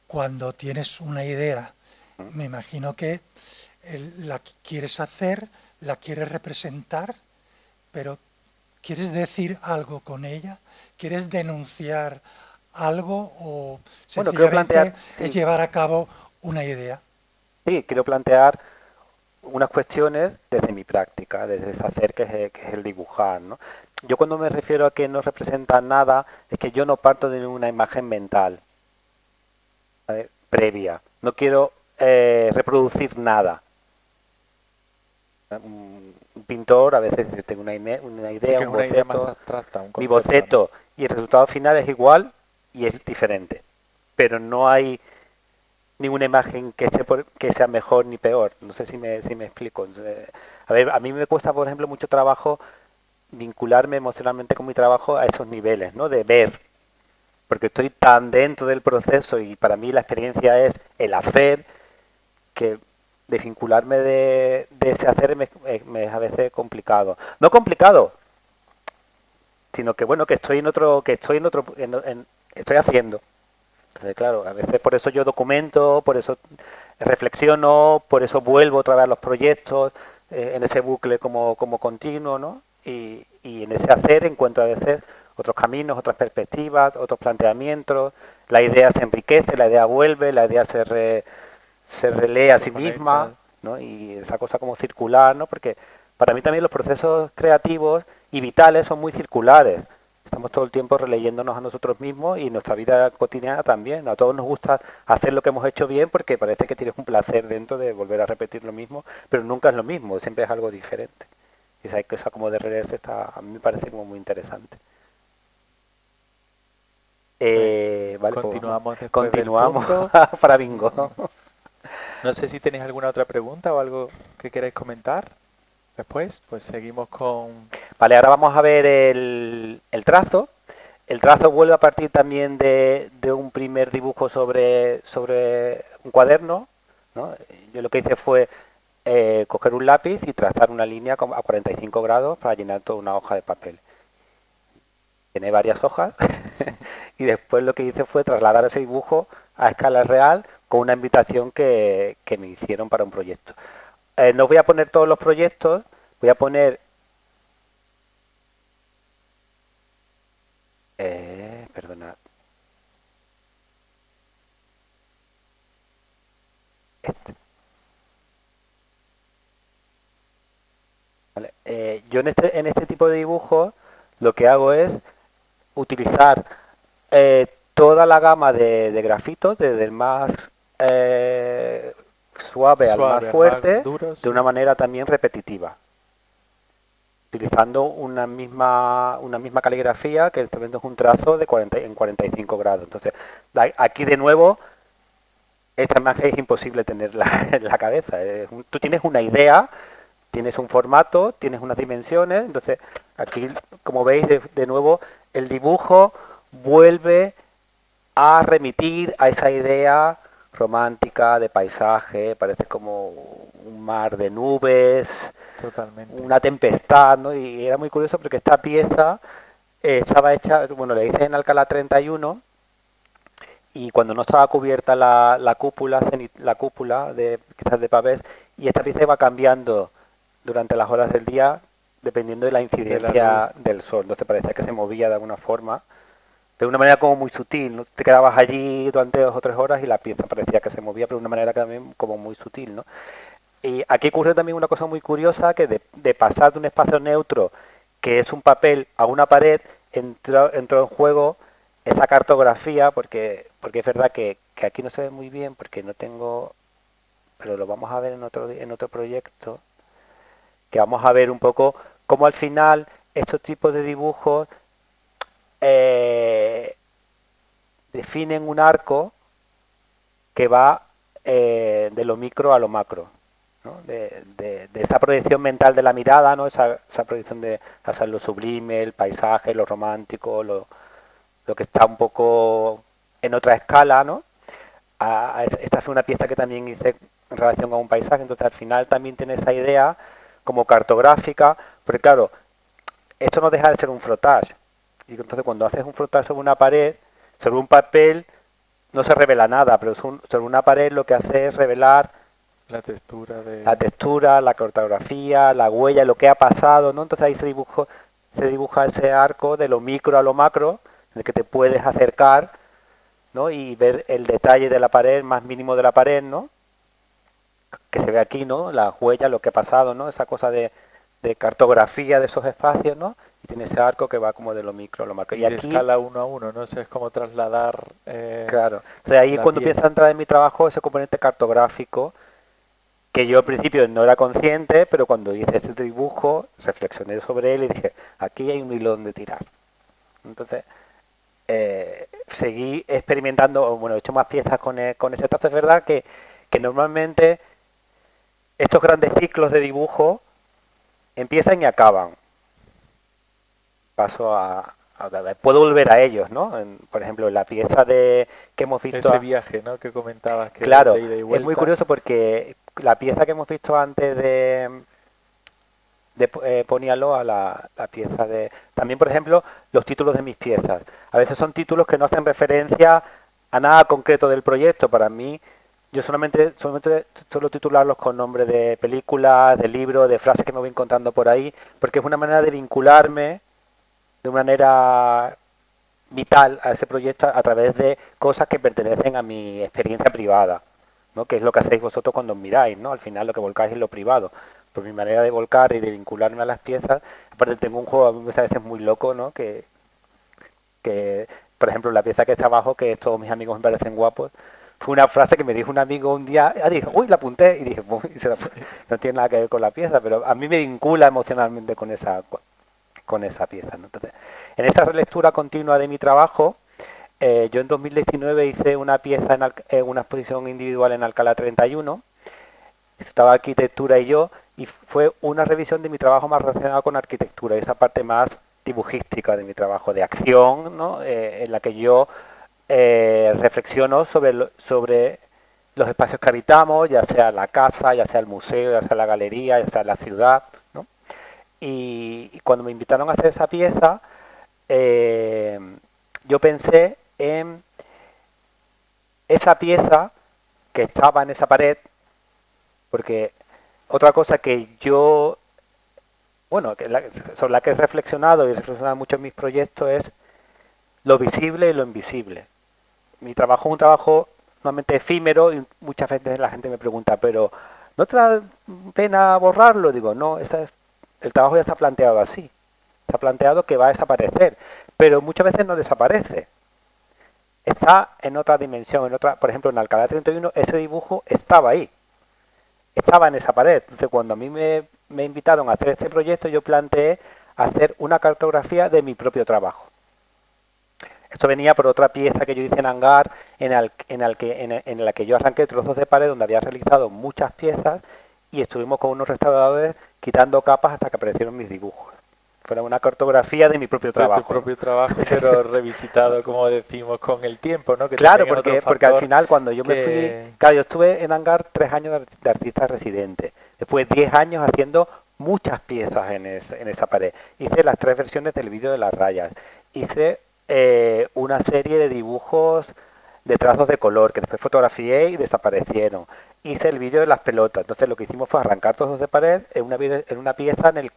cuando tienes una idea, me imagino que la quieres hacer, la quieres representar, pero ¿quieres decir algo con ella? ¿Quieres denunciar algo o sencillamente es llevar a cabo una idea? Sí, quiero plantear unas cuestiones desde mi práctica, desde ese hacer que es el dibujar, ¿no? Yo cuando me refiero a que no representa nada, es que yo no parto de una imagen mental, ¿vale? Previa. No quiero reproducir nada. Un pintor a veces tengo una idea, un boceto, idea más abstracta, un concepto, mi boceto, ¿no? Y el resultado final es igual y es diferente, pero no hay ninguna imagen que sea mejor ni peor. No sé si me explico. Entonces, a ver, a mí me cuesta, por ejemplo, mucho trabajo vincularme emocionalmente con mi trabajo a esos niveles, ¿no? De ver, porque estoy tan dentro del proceso y para mí la experiencia es el hacer, que de vincularme de ese hacer me es a veces complicado. No complicado, sino que bueno, que estoy haciendo. Entonces, claro, a veces por eso yo documento, por eso reflexiono, por eso vuelvo otra vez a los proyectos, en ese bucle como continuo, ¿no? Y en ese hacer encuentro a veces otros caminos, otras perspectivas, otros planteamientos, la idea se enriquece, la idea vuelve, la idea se relee a sí misma, ¿no? Y esa cosa como circular, ¿no? Porque para mí también los procesos creativos y vitales son muy circulares. Estamos todo el tiempo releyéndonos a nosotros mismos y nuestra vida cotidiana también. A todos nos gusta hacer lo que hemos hecho bien porque parece que tienes un placer dentro de volver a repetir lo mismo, pero nunca es lo mismo, siempre es algo diferente. Y esa cosa como de releerse a mí me parece como muy interesante. Vale, continuamos después continuamos del punto. para bingo. No sé si tenéis alguna otra pregunta o algo que queráis comentar. Después, pues seguimos con... Vale, ahora vamos a ver el trazo. El trazo vuelve a partir también de un primer dibujo sobre un cuaderno, ¿no? Yo lo que hice fue coger un lápiz y trazar una línea a 45 grados para llenar toda una hoja de papel. Tiene varias hojas y después lo que hice fue trasladar ese dibujo a escala real con una invitación que me hicieron para un proyecto. No voy a poner todos los proyectos, voy a poner... perdonad. Vale. Yo en este tipo de dibujos lo que hago es utilizar toda la gama de grafitos, desde el más suave al más fuerte, duro, sí, de una manera también repetitiva, utilizando una misma caligrafía, que es un trazo en 45 grados. Entonces, aquí de nuevo, esta imagen es imposible tenerla en la cabeza. Tú tienes una idea, tienes un formato, tienes unas dimensiones, entonces aquí, como veis, de nuevo, el dibujo vuelve a remitir a esa idea romántica, de paisaje, parece como un mar de nubes, Totalmente. una tempestad, ¿no? Y era muy curioso porque esta pieza estaba hecha, bueno, la hice en Alcalá 31 y cuando no estaba cubierta la cúpula, la cúpula de quizás de pavés, y esta pieza iba cambiando durante las horas del día dependiendo de la incidencia del sol. Entonces parecía que se movía de alguna forma, de una manera como muy sutil, ¿no? Te quedabas allí durante 2 o 3 horas y la pieza parecía que se movía, pero de una manera también como muy sutil, ¿no? Y aquí ocurre también una cosa muy curiosa, que de pasar de un espacio neutro, que es un papel, a una pared, entró en juego esa cartografía, porque es verdad que aquí no se ve muy bien, porque no tengo, pero lo vamos a ver en otro proyecto, que vamos a ver un poco cómo al final estos tipos de dibujos definen un arco que va de lo micro a lo macro, ¿no? De esa proyección mental de la mirada, ¿no? Esa proyección de hacer lo sublime, el paisaje, lo romántico, lo que está un poco en otra escala, ¿no? Esta es una pieza que también hice en relación a un paisaje, entonces al final también tiene esa idea como cartográfica, porque claro, esto no deja de ser un frotage, y entonces cuando haces un frotage sobre una pared, sobre un papel, no se revela nada, pero sobre una pared lo que hace es revelar La textura la textura, la cartografía, la huella, lo que ha pasado, ¿no? Entonces ahí se dibuja ese arco de lo micro a lo macro, en el que te puedes acercar, ¿no? Y ver el detalle de la pared, más mínimo de la pared, ¿no? Que se ve aquí, ¿no? La huella, lo que ha pasado, ¿no? Esa cosa de cartografía de esos espacios, ¿no? Y tiene ese arco que va como de lo micro a lo macro. y Y de aquí, escala 1 a 1, ¿no? O sea, es como trasladar claro, o sea, ahí es la cuando pieza. empieza a entrar en mi trabajo ese componente cartográfico, que yo al principio no era consciente, pero cuando hice ese dibujo, reflexioné sobre él y dije, aquí hay un hilo donde tirar. Entonces, seguí experimentando, bueno, he hecho más piezas con ese trazo. Es verdad que normalmente estos grandes ciclos de dibujo empiezan y acaban. Paso puedo volver a ellos, ¿no? Por ejemplo, la pieza que hemos visto... Ese viaje, ¿no? Que comentabas, que Claro, de ida y es vuelta. muy curioso porque la pieza que hemos visto antes de Ponialoa, la pieza de... También, por ejemplo, los títulos de mis piezas. A veces son títulos que no hacen referencia a nada concreto del proyecto. Para mí, yo solamente suelo titularlos con nombres de películas, de libros, de frases que me voy encontrando por ahí, porque es una manera de vincularme de una manera vital a ese proyecto a través de cosas que pertenecen a mi experiencia privada, ¿no? Que es lo que hacéis vosotros cuando os miráis, ¿no? Al final lo que volcáis es lo privado. Por mi manera de volcar y de vincularme a las piezas, aparte tengo un juego a mí a veces muy loco, ¿no? Que por ejemplo, la pieza que está abajo, que todos mis amigos me parecen guapos, fue una frase que me dijo un amigo un día, dije, uy, la apunté, y dije, no tiene nada que ver con la pieza, pero a mí me vincula emocionalmente con esa pieza, ¿no? Entonces, en esa relectura continua de mi trabajo, yo en 2019 hice una pieza en una exposición individual en Alcalá 31, estaba arquitectura y yo, y fue una revisión de mi trabajo más relacionado con arquitectura, esa parte más dibujística de mi trabajo, de acción, ¿no? En la que yo reflexiono sobre los espacios que habitamos, ya sea la casa, ya sea el museo, ya sea la galería, ya sea la ciudad, ¿no? Y cuando me invitaron a hacer esa pieza, yo pensé en esa pieza que estaba en esa pared, porque otra cosa que yo, bueno, sobre la que he reflexionado y he reflexionado mucho en mis proyectos es lo visible y lo invisible. Mi trabajo es un trabajo normalmente efímero y muchas veces la gente me pregunta, pero ¿no te da pena borrarlo? Digo, no, el trabajo ya está planteado así. Está planteado que va a desaparecer, pero muchas veces no desaparece. Está en otra dimensión, por ejemplo, en Alcalá 31 ese dibujo estaba ahí. Estaba en esa pared. Entonces, cuando a mí me invitaron a hacer este proyecto, yo planteé hacer una cartografía de mi propio trabajo. Esto venía por otra pieza que yo hice en Hangar, en la que yo arranqué trozos de pared donde había realizado muchas piezas y estuvimos con unos restauradores quitando capas hasta que aparecieron mis dibujos. fuera una cartografía de mi propio De trabajo. tu propio trabajo, pero revisitado, como decimos, con el tiempo, ¿no? Que Claro, también es otro porque al factor final cuando yo me fui, que... claro, yo estuve en Hangar 3 años de artista residente, después 10 años haciendo muchas piezas en esa pared. Hice las 3 versiones del vídeo de las rayas, hice una serie de dibujos de trazos de color que después fotografié y desaparecieron. Hice el vídeo de las pelotas, entonces lo que hicimos fue arrancar trozos de pared en una pieza en el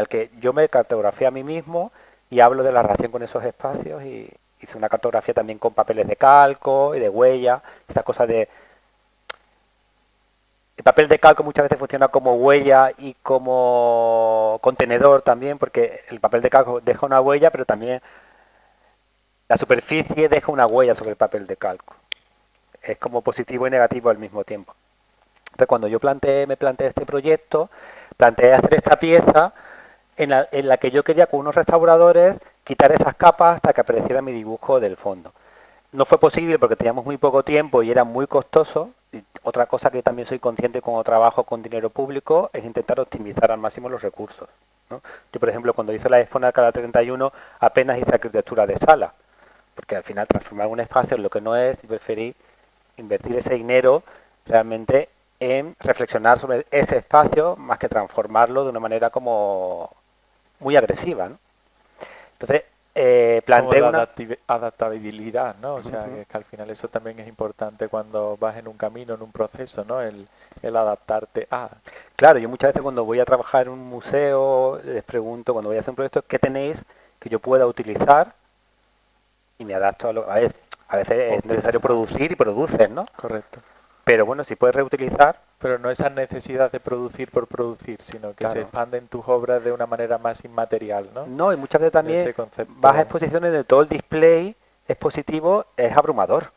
que yo me cartografié a mí mismo y hablo de la relación con esos espacios y hice una cartografía también con papeles de calco y de huella, esa cosa de... El papel de calco muchas veces funciona como huella y como contenedor también, porque el papel de calco deja una huella, pero también la superficie deja una huella sobre el papel de calco. Es como positivo y negativo al mismo tiempo. Entonces cuando yo me planteé este proyecto, planteé hacer esta pieza en la que yo quería con unos restauradores quitar esas capas hasta que apareciera mi dibujo del fondo. No fue posible porque teníamos muy poco tiempo y era muy costoso. Y otra cosa que también soy consciente cuando trabajo con dinero público es intentar optimizar al máximo los recursos, ¿no? Yo, por ejemplo, cuando hice la Expo Alcalá 31 apenas hice arquitectura de sala, porque al final transformar un espacio en lo que no es, y preferí invertir ese dinero realmente en reflexionar sobre ese espacio más que transformarlo de una manera como muy agresiva, ¿no? Entonces, como planteé la una... adaptabilidad, ¿no? O sea, que al final eso también es importante cuando vas en un camino, en un proceso, ¿no? El adaptarte a... Claro, yo muchas veces cuando voy a trabajar en un museo, les pregunto, cuando voy a hacer un proyecto, ¿qué tenéis que yo pueda utilizar? Y me adapto a lo... A veces es necesario producir y produces, ¿no? Correcto. Pero bueno, si puedes reutilizar... Pero no esa necesidad de producir por producir, sino que Claro. se expanden tus obras de una manera más inmaterial, ¿no? No, y muchas veces también Ese concepto... vas a exposiciones de todo el display expositivo, es abrumador.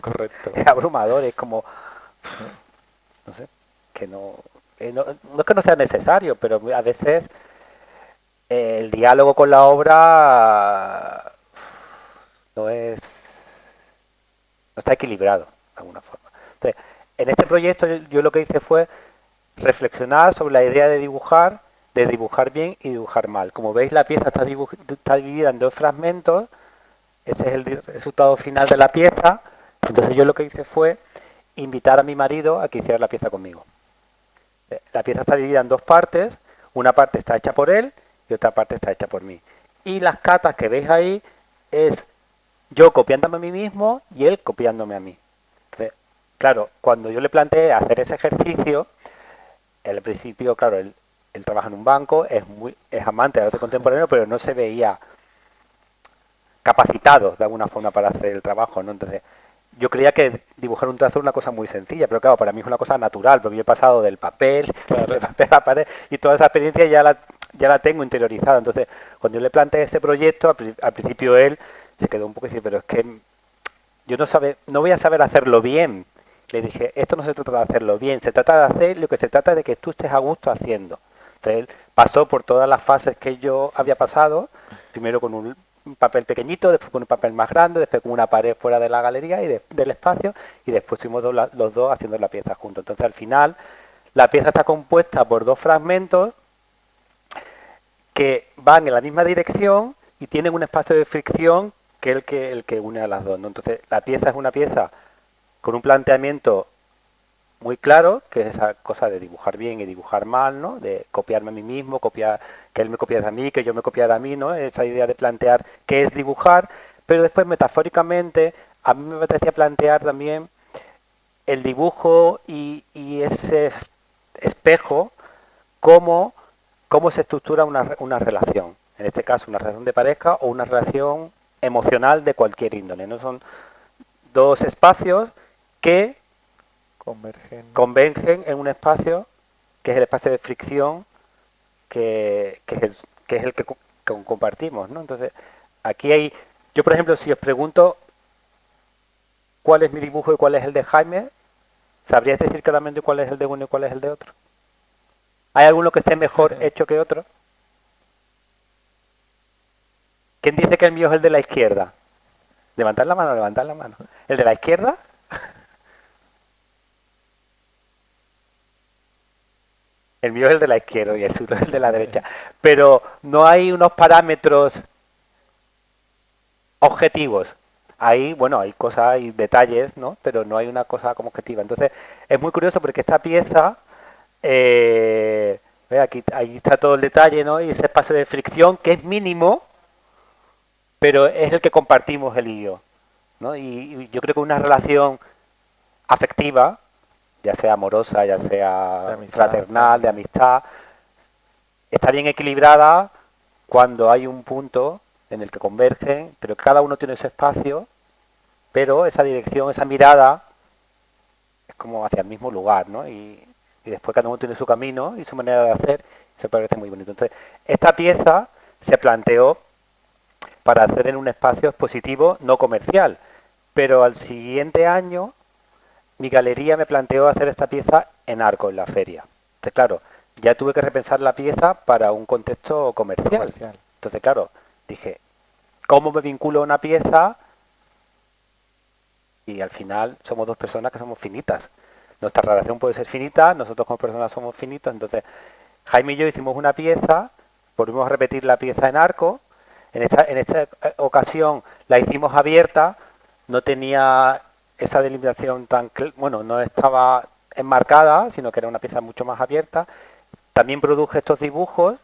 Correcto. Es abrumador, es como... No sé, que no es que no sea necesario, pero a veces el diálogo con la obra no está equilibrado de alguna forma. Entonces, en este proyecto yo lo que hice fue reflexionar sobre la idea de dibujar bien y dibujar mal. Como veis, la pieza está dividida en 2 fragmentos. Ese es el resultado final de la pieza. Entonces yo lo que hice fue invitar a mi marido a que hiciera la pieza conmigo. La pieza está dividida en 2 partes. Una parte está hecha por él y otra parte está hecha por mí. Y las catas que veis ahí es yo copiándome a mí mismo y él copiándome a mí. Entonces, claro, cuando yo le planteé hacer ese ejercicio, al principio, claro, él trabaja en un banco, es amante del arte contemporáneo, pero no se veía capacitado de alguna forma para hacer el trabajo, ¿no? Entonces, yo creía que dibujar un trazo era una cosa muy sencilla, pero claro, para mí es una cosa natural, porque yo he pasado del papel, del papel a la pared, y toda esa experiencia ya la tengo interiorizada. Entonces, cuando yo le planteé ese proyecto, al principio él se quedó un poco así, pero es que yo no voy a saber hacerlo bien. Le dije, esto no se trata de hacerlo bien, se trata de hacer lo que se trata de que tú estés a gusto haciendo. Entonces él pasó por todas las fases que yo había pasado, primero con un papel pequeñito, después con un papel más grande, después con una pared fuera de la galería y del espacio, y después fuimos los dos haciendo la pieza juntos. Entonces al final la pieza está compuesta por 2 fragmentos que van en la misma dirección y tienen un espacio de fricción que es el que une a las dos, ¿no? Entonces la pieza es una pieza con un planteamiento muy claro, que es esa cosa de dibujar bien y dibujar mal, ¿no? De copiarme a mí mismo, que él me copiara a mí, que yo me copiara a mí, ¿no? Esa idea de plantear qué es dibujar, pero después metafóricamente a mí me apetecía plantear también el dibujo y ese espejo, cómo se estructura una relación. En este caso, una relación de pareja o una relación emocional de cualquier índole, ¿no? Son 2 espacios que convergen en un espacio que es el espacio de fricción que es el que compartimos, ¿no? Entonces, aquí hay... Yo, por ejemplo, si os pregunto cuál es mi dibujo y cuál es el de Jaime, ¿sabríais decir claramente cuál es el de uno y cuál es el de otro? ¿Hay alguno que esté mejor hecho que otro? ¿Quién dice que el mío es el de la izquierda? Levantad la mano, levantad la mano. ¿El de la izquierda? El mío es el de la izquierda y el suyo es el de la derecha. Pero no hay unos parámetros objetivos. Ahí, bueno, hay cosas, hay detalles, ¿no? Pero no hay una cosa como objetiva. Entonces, es muy curioso porque esta pieza, ve, aquí ahí está todo el detalle, ¿no? Y ese espacio de fricción que es mínimo, pero es el que compartimos él y yo, ¿no? Y yo creo que una relación afectiva, ya sea amorosa, ya sea De amistad, fraternal, de amistad, está bien equilibrada cuando hay un punto en el que convergen, pero cada uno tiene su espacio, pero esa dirección, esa mirada es como hacia el mismo lugar, ¿no? Y después cada uno tiene su camino y su manera de hacer, se parece muy bonito. Entonces, esta pieza se planteó para hacer en un espacio expositivo no comercial, pero al siguiente año mi galería me planteó hacer esta pieza en Arco, en la feria. Entonces, claro, ya tuve que repensar la pieza para un contexto comercial. Entonces, claro, dije, ¿cómo me vinculo a una pieza? Y al final somos dos personas que somos finitas. Nuestra relación puede ser finita, nosotros como personas somos finitos. Entonces, Jaime y yo hicimos una pieza, volvimos a repetir la pieza en Arco. En esta ocasión la hicimos abierta, no tenía esa delimitación tan, bueno, no estaba enmarcada, sino que era una pieza mucho más abierta. También produje estos dibujos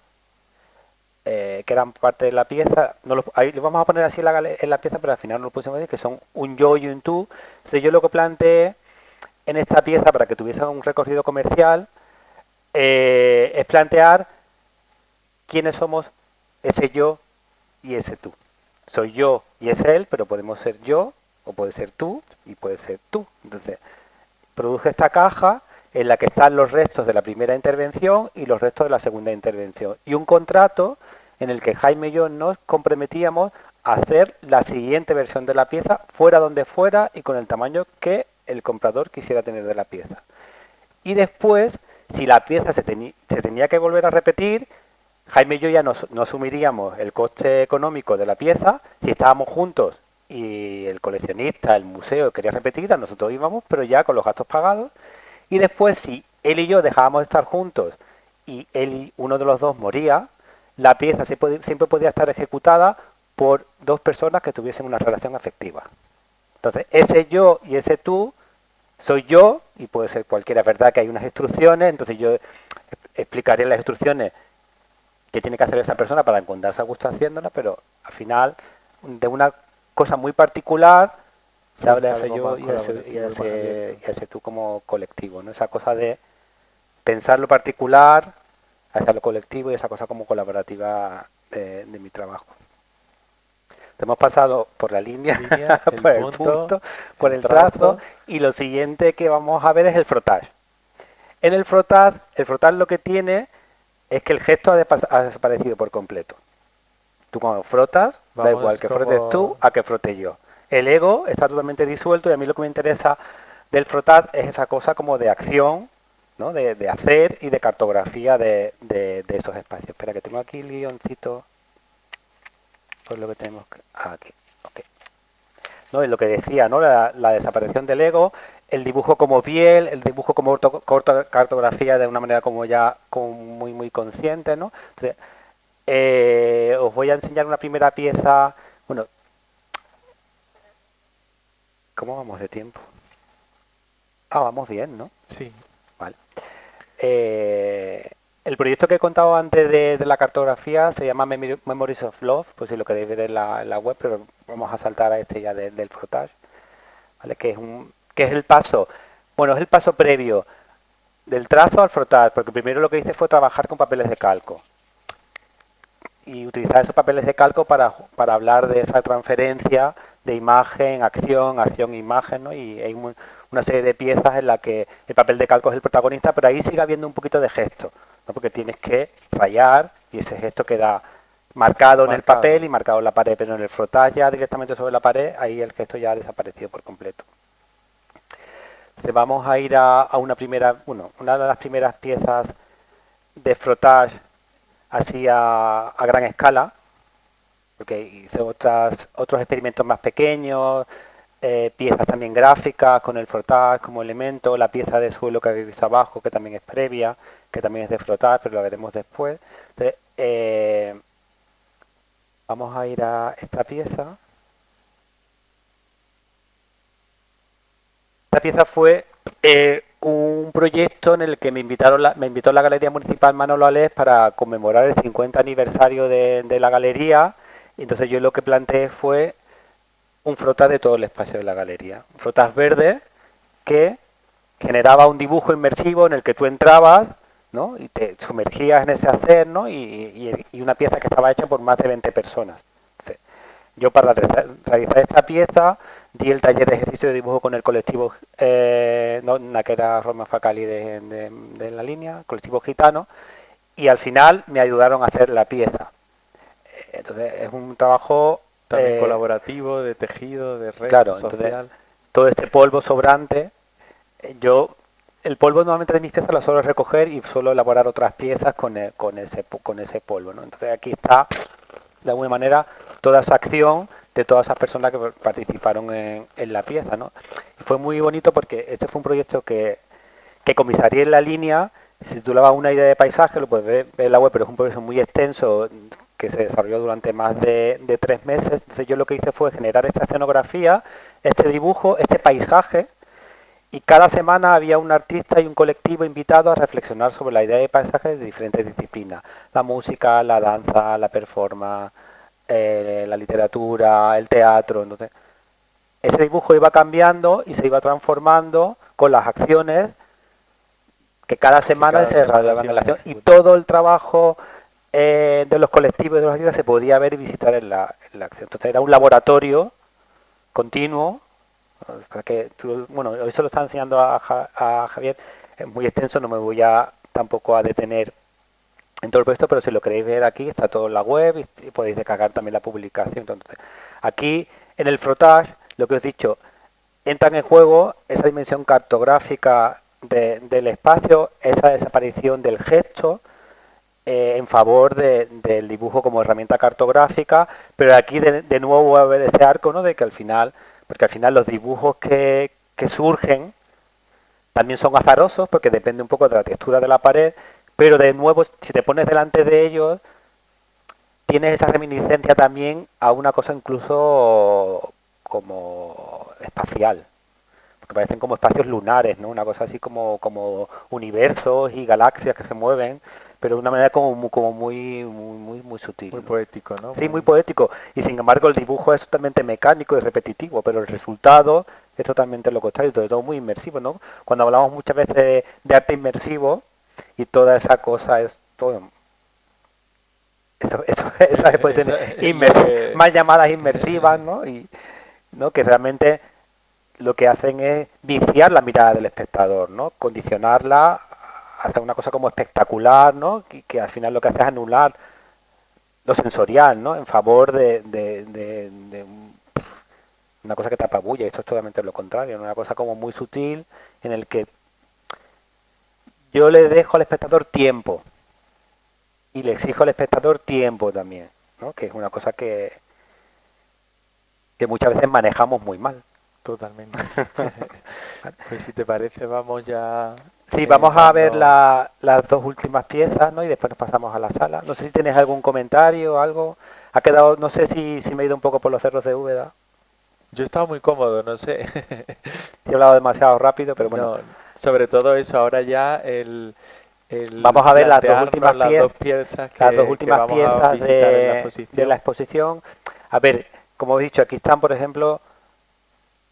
que eran parte de la pieza. No los, ahí los vamos a poner así en la pieza, pero al final no lo pusimos así, que son un yo y un tú. Entonces yo lo que planteé en esta pieza, para que tuviese un recorrido comercial, es plantear quiénes somos ese yo y ese tú. Soy yo y es él, pero podemos ser yo, o puede ser tú, y puede ser tú. Entonces, produje esta caja en la que están los restos de la primera intervención y los restos de la segunda intervención. Y un contrato en el que Jaime y yo nos comprometíamos a hacer la siguiente versión de la pieza, fuera donde fuera y con el tamaño que el comprador quisiera tener de la pieza. Y después, si la pieza se tenía que volver a repetir, Jaime y yo ya no asumiríamos el coste económico de la pieza. Si estábamos juntos y el coleccionista, el museo quería repetir, a nosotros íbamos, pero ya con los gastos pagados. Y después, si él y yo dejábamos de estar juntos y uno de los dos moría, la pieza siempre podía estar ejecutada por dos personas que tuviesen una relación afectiva. Entonces, ese yo y ese tú, soy yo, y puede ser cualquiera. Es verdad que hay unas instrucciones, entonces yo explicaré las instrucciones que tiene que hacer esa persona para encontrarse a gusto haciéndola, pero al final, de una cosa muy particular, se habla de ese yo y ese tú como colectivo, ¿no? Esa cosa de pensar lo particular hacia lo colectivo y esa cosa como colaborativa de mi trabajo. Hemos pasado por la línea, por el punto, por el trazo, y lo siguiente que vamos a ver es el frotage. En el frotage lo que tiene es que el gesto ha desaparecido por completo. Tú cuando frotas, da igual que frotes tú a que frote yo. El ego está totalmente disuelto y a mí lo que me interesa del frotar es esa cosa como de acción, ¿no? De hacer y de cartografía de esos espacios. Espera, que tengo aquí el guioncito. Pues lo que tenemos aquí. Okay. ¿No? Es lo que decía, ¿no? La desaparición del ego, el dibujo como piel, el dibujo como cartografía de una manera como ya muy consciente, ¿no? Entonces, os voy a enseñar una primera pieza. Bueno, ¿cómo vamos de tiempo? Vamos bien, ¿no? Sí. Vale. El proyecto que he contado antes de la cartografía se llama Memories of Love, pues si lo queréis ver en la web, pero vamos a saltar a este ya del frotage, ¿vale? Que es el paso, bueno, es el paso previo del trazo al frotage, porque primero lo que hice fue trabajar con papeles de calco y utilizar esos papeles de calco para hablar de esa transferencia de imagen, acción, imagen, ¿no? Y hay una serie de piezas en la que el papel de calco es el protagonista, pero ahí sigue habiendo un poquito de gesto, ¿no? Porque tienes que rayar y ese gesto queda marcado en el papel y marcado en la pared, pero en el frotage ya directamente sobre la pared, ahí el gesto ya ha desaparecido por completo. Entonces vamos a ir a una de las primeras piezas de frotage así a gran escala, porque hice otros experimentos más pequeños, piezas también gráficas con el frotage como elemento, la pieza de suelo que habéis visto abajo, que también es previa, que también es de frotar, pero lo veremos después. Entonces, vamos a ir a esta pieza. Esta pieza fue un proyecto en el que me invitó la Galería Municipal Manolo Alés para conmemorar el 50 aniversario de la galería. Y entonces yo lo que planteé fue un frotas de todo el espacio de la galería. Un frotas verde que generaba un dibujo inmersivo en el que tú entrabas, ¿no? Y te sumergías en ese hacer, ¿no? Y una pieza que estaba hecha por más de 20 personas. Entonces, yo para realizar esta pieza di el taller de ejercicio de dibujo con el colectivo Naquera Roma Facali de la línea, colectivo gitano, y al final me ayudaron a hacer la pieza. Entonces es un trabajo también colaborativo, de tejido, de red, claro, social. Entonces, todo este polvo sobrante, el polvo normalmente de mis piezas lo suelo recoger y suelo elaborar otras piezas con ese polvo, ¿no? Entonces aquí está, de alguna manera, toda esa acción de todas esas personas que participaron en la pieza, ¿no? Y fue muy bonito porque este fue un proyecto que comisarié en la línea, se titulaba Una idea de paisaje, lo puedes ver en la web, pero es un proyecto muy extenso que se desarrolló durante más de 3 meses. Entonces yo lo que hice fue generar esta escenografía, este dibujo, este paisaje, y cada semana había un artista y un colectivo invitado a reflexionar sobre la idea de paisaje de diferentes disciplinas. La música, la danza, la performance, la literatura, el teatro. Entonces, ese dibujo iba cambiando y se iba transformando con las acciones que cada semana se realizaban en la acción. Y todo el trabajo de los colectivos y de los artistas se podía ver y visitar en la acción. Entonces era un laboratorio continuo. Que bueno, hoy se lo está enseñando a Javier, es muy extenso, no me voy tampoco a detener en todo el proyecto, pero si lo queréis ver aquí, está todo en la web y podéis descargar también la publicación. Entonces, aquí en el frotage, lo que os he dicho, entran en juego esa dimensión cartográfica del espacio, esa desaparición del gesto en favor del dibujo como herramienta cartográfica, pero aquí de nuevo va a haber ese arco, ¿no? De que al final, porque al final los dibujos que surgen también son azarosos, porque depende un poco de la textura de la pared, pero de nuevo, si te pones delante de ellos, tienes esa reminiscencia también a una cosa incluso como espacial, porque parecen como espacios lunares, ¿no? Una cosa así como universos y galaxias que se mueven, pero de una manera como muy sutil. Muy poético, ¿no? Sí, muy poético. Y sin embargo el dibujo es totalmente mecánico y repetitivo, pero el resultado es totalmente lo contrario, todo muy inmersivo, ¿no? Cuando hablamos muchas veces de arte inmersivo y toda esa cosa es todo... Esas exposiciones más llamadas inmersivas, ¿no? Y, ¿no? Que realmente lo que hacen es viciar la mirada del espectador, ¿no? Condicionarla, hacer una cosa como espectacular, ¿no? Que al final lo que hace es anular lo sensorial, ¿no? En favor de una cosa que te apabulla. Esto es totalmente lo contrario, ¿no? Una cosa como muy sutil en el que yo le dejo al espectador tiempo y le exijo al espectador tiempo también, ¿no? Que es una cosa que muchas veces manejamos muy mal. Totalmente. Pues si te parece, vamos ya... Sí, vamos a ver las dos últimas piezas, ¿no? Y después nos pasamos a la sala. No sé si tienes algún comentario o algo. Ha quedado, no sé si me he ido un poco por los cerros de Úbeda. Yo he estado muy cómodo, no sé. He hablado demasiado rápido, pero bueno. No, sobre todo eso, ahora ya vamos a ver las dos últimas piezas de la exposición. A ver, como he dicho, aquí están, por ejemplo,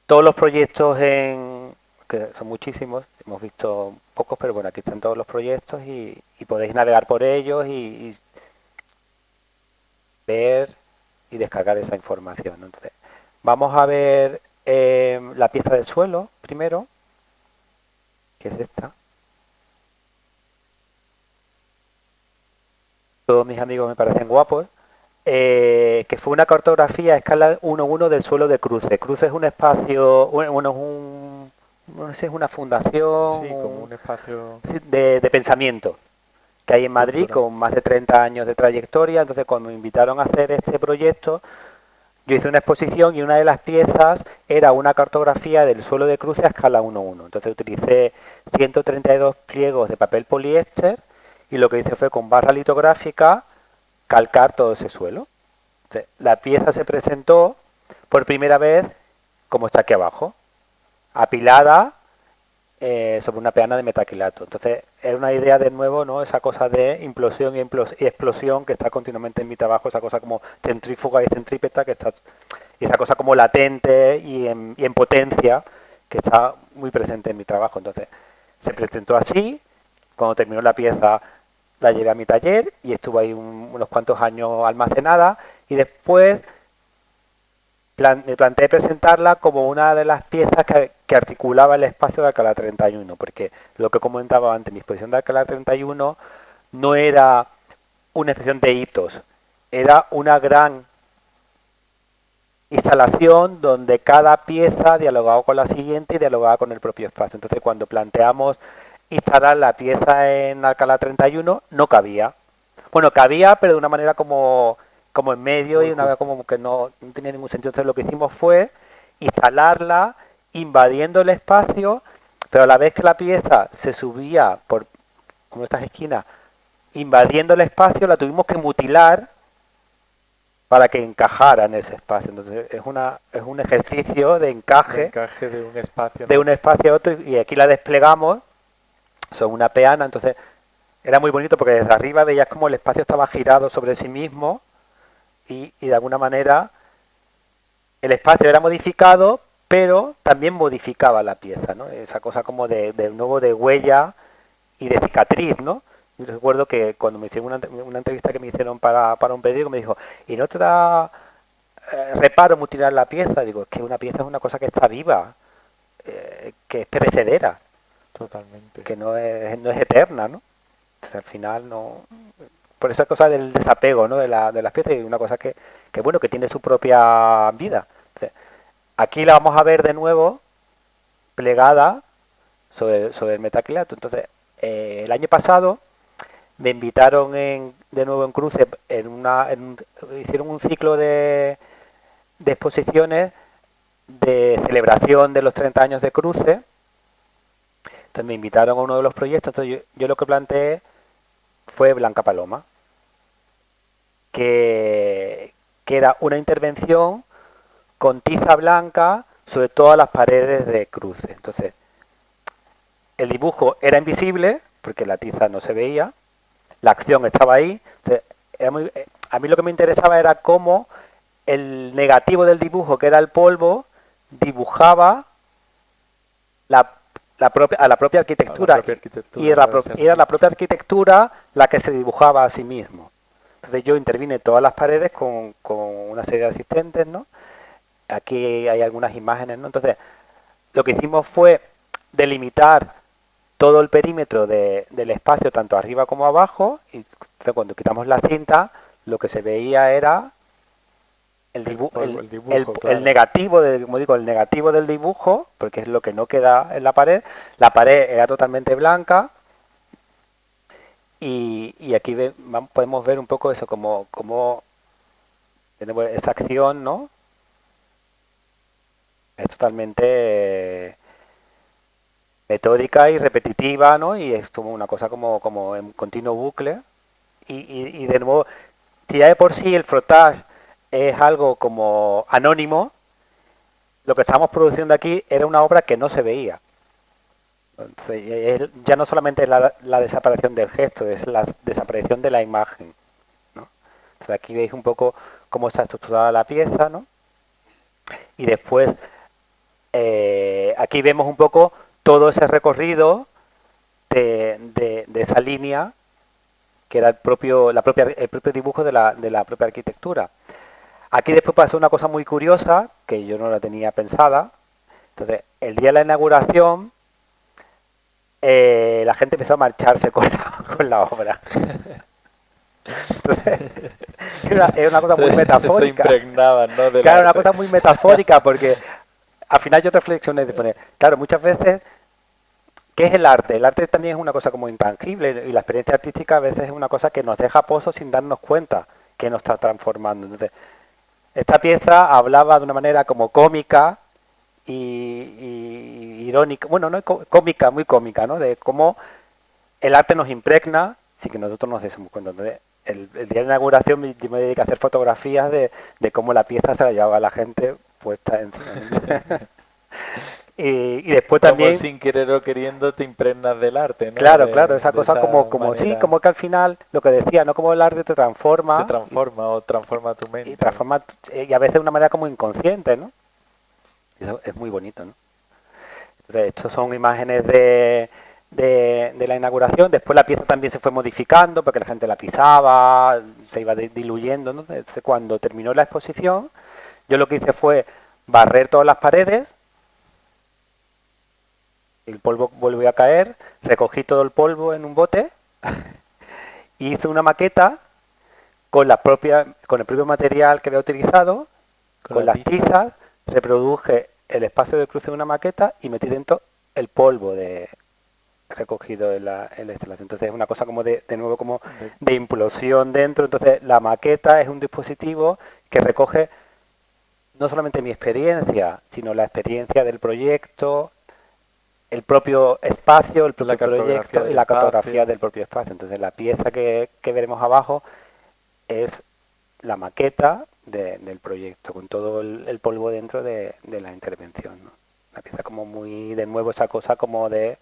todos los proyectos que son muchísimos, hemos visto pocos, pero bueno, aquí están todos los proyectos y podéis navegar por ellos y ver y descargar esa información, ¿no? Entonces, vamos a ver la pieza de suelo primero, que es esta. Todos mis amigos me parecen guapos. Que fue una cartografía a escala 1:1 del suelo de Cruces. Cruces es un espacio, no sé, es una fundación, sí, como un espacio de pensamiento que hay en Madrid con más de 30 años de trayectoria. Entonces cuando me invitaron a hacer este proyecto, yo hice una exposición y una de las piezas era una cartografía del suelo de Cruces a escala 1:1. Entonces utilicé 132 pliegos de papel poliéster y lo que hice fue con barra litográfica calcar todo ese suelo. Entonces, la pieza se presentó por primera vez como está aquí abajo, apilada sobre una peana de metacrilato. Entonces, era una idea de nuevo, ¿no? Esa cosa de implosión y explosión que está continuamente en mi trabajo, esa cosa como centrífuga y centrípeta, que está, y esa cosa como latente y en potencia, que está muy presente en mi trabajo. Entonces, se presentó así. Cuando terminó la pieza, la llevé a mi taller y estuvo ahí unos cuantos años almacenada, y después me planteé presentarla como una de las piezas que articulaba el espacio de Alcalá 31, porque lo que comentaba antes, mi exposición de Alcalá 31 no era una expresión de hitos, era una gran instalación donde cada pieza dialogaba con la siguiente y dialogaba con el propio espacio. Entonces, cuando planteamos instalar la pieza en Alcalá 31, no cabía. Bueno, cabía, pero de una manera como en medio, muy y una vez como que no tenía ningún sentido. Entonces lo que hicimos fue instalarla invadiendo el espacio, pero a la vez que la pieza se subía por como estas esquinas, invadiendo el espacio, la tuvimos que mutilar para que encajara en ese espacio. Entonces es un ejercicio de encaje de un espacio, de un espacio a otro, y aquí la desplegamos sobre una peana. Entonces era muy bonito porque desde arriba veías como el espacio estaba girado sobre sí mismo, y de alguna manera el espacio era modificado, pero también modificaba la pieza, ¿no? Esa cosa como de nuevo de huella y de cicatriz, ¿no? Yo recuerdo que cuando me hicieron una entrevista que me hicieron para un periódico, me dijo, ¿y no te da reparo mutilar la pieza? Digo, es que una pieza es una cosa que está viva, que es perecedera. Totalmente. Que no es eterna, ¿no? Entonces al final no... Por esa cosa del desapego, ¿no? de las piezas, y una cosa que bueno, que tiene su propia vida. Entonces, aquí la vamos a ver de nuevo plegada sobre el metacrilato. Entonces, el año pasado me invitaron de nuevo en Cruce, hicieron un ciclo de exposiciones de celebración de los 30 años de Cruce. Entonces me invitaron a uno de los proyectos. Entonces yo lo que planteé fue Blanca Paloma, que era una intervención con tiza blanca sobre todas las paredes de Cruce. Entonces, el dibujo era invisible, porque la tiza no se veía, la acción estaba ahí. Entonces, a mí lo que me interesaba era cómo el negativo del dibujo, que era el polvo, dibujaba a la propia arquitectura, y era la propia arquitectura la que se dibujaba a sí mismo. Entonces yo intervine en todas las paredes con una serie de asistentes, ¿no? Aquí hay algunas imágenes, ¿no? Entonces lo que hicimos fue delimitar todo el perímetro del espacio, tanto arriba como abajo, y entonces cuando quitamos la cinta, lo que se veía era el negativo, como digo, el negativo del dibujo, porque es lo que no queda en la pared. La pared era totalmente blanca, y aquí podemos ver un poco eso, como tenemos esa acción, ¿no? Es totalmente metódica y repetitiva, ¿no? Y es como una cosa como en continuo bucle. Y de nuevo, si ya de por sí el frotage es algo como anónimo, lo que estamos produciendo aquí era una obra que no se veía. Entonces, ya no solamente es la desaparición del gesto, es la desaparición de la imagen, ¿no? Entonces aquí veis un poco cómo está estructurada la pieza, ¿no? Y después aquí vemos un poco todo ese recorrido de esa línea, que era el propio dibujo de la propia arquitectura. Aquí después pasó una cosa muy curiosa, que yo no la tenía pensada. Entonces, el día de la inauguración, la gente empezó a marcharse con la obra. Entonces, era una cosa muy metafórica. Se impregnaban, ¿no? Claro, una cosa muy metafórica, porque al final yo reflexioné de poner, claro, muchas veces, ¿qué es el arte? El arte también es una cosa como intangible, y la experiencia artística a veces es una cosa que nos deja pozos sin darnos cuenta que nos está transformando. Entonces, esta pieza hablaba de una manera como cómica y irónica, bueno, no cómica, muy cómica, ¿no? De cómo el arte nos impregna sí que nosotros nos hacemos cuenta. Entonces, el día de inauguración yo me dedico a hacer fotografías de cómo la pieza se la llevaba la gente puesta encima. Y después Como también, sin querer o queriendo te impregnas del arte, ¿no? claro, claro, esa De cosa esa como sí, manera como que al final, lo que decía, ¿no? Como el arte te te transforma transforma o transforma tu y mente. transforma, y a veces de una manera como inconsciente, ¿no? Eso es muy bonito, ¿no? Entonces, estos son imágenes de la inauguración. Después la pieza también se fue modificando porque la gente la pisaba, se iba diluyendo, ¿no? Entonces, cuando terminó la exposición, yo lo que hice fue barrer todas las paredes, el polvo volvió a caer, recogí todo el polvo en un bote y hice una maqueta con con el propio material que había utilizado, Con con la las tiza. tizas, reproduje el espacio de cruce de una maqueta y metí dentro el polvo recogido en la instalación. Entonces es una cosa como de nuevo como de- de implosión dentro. Entonces la maqueta es un dispositivo que recoge no solamente mi experiencia, sino la experiencia del proyecto, el propio espacio, el la propio cartografía proyecto y del la cartografía espacio. del propio espacio. Entonces la pieza que veremos abajo es la maqueta del proyecto, con todo el polvo dentro de la intervención, ¿no? Una pieza como muy, de nuevo, esa cosa como de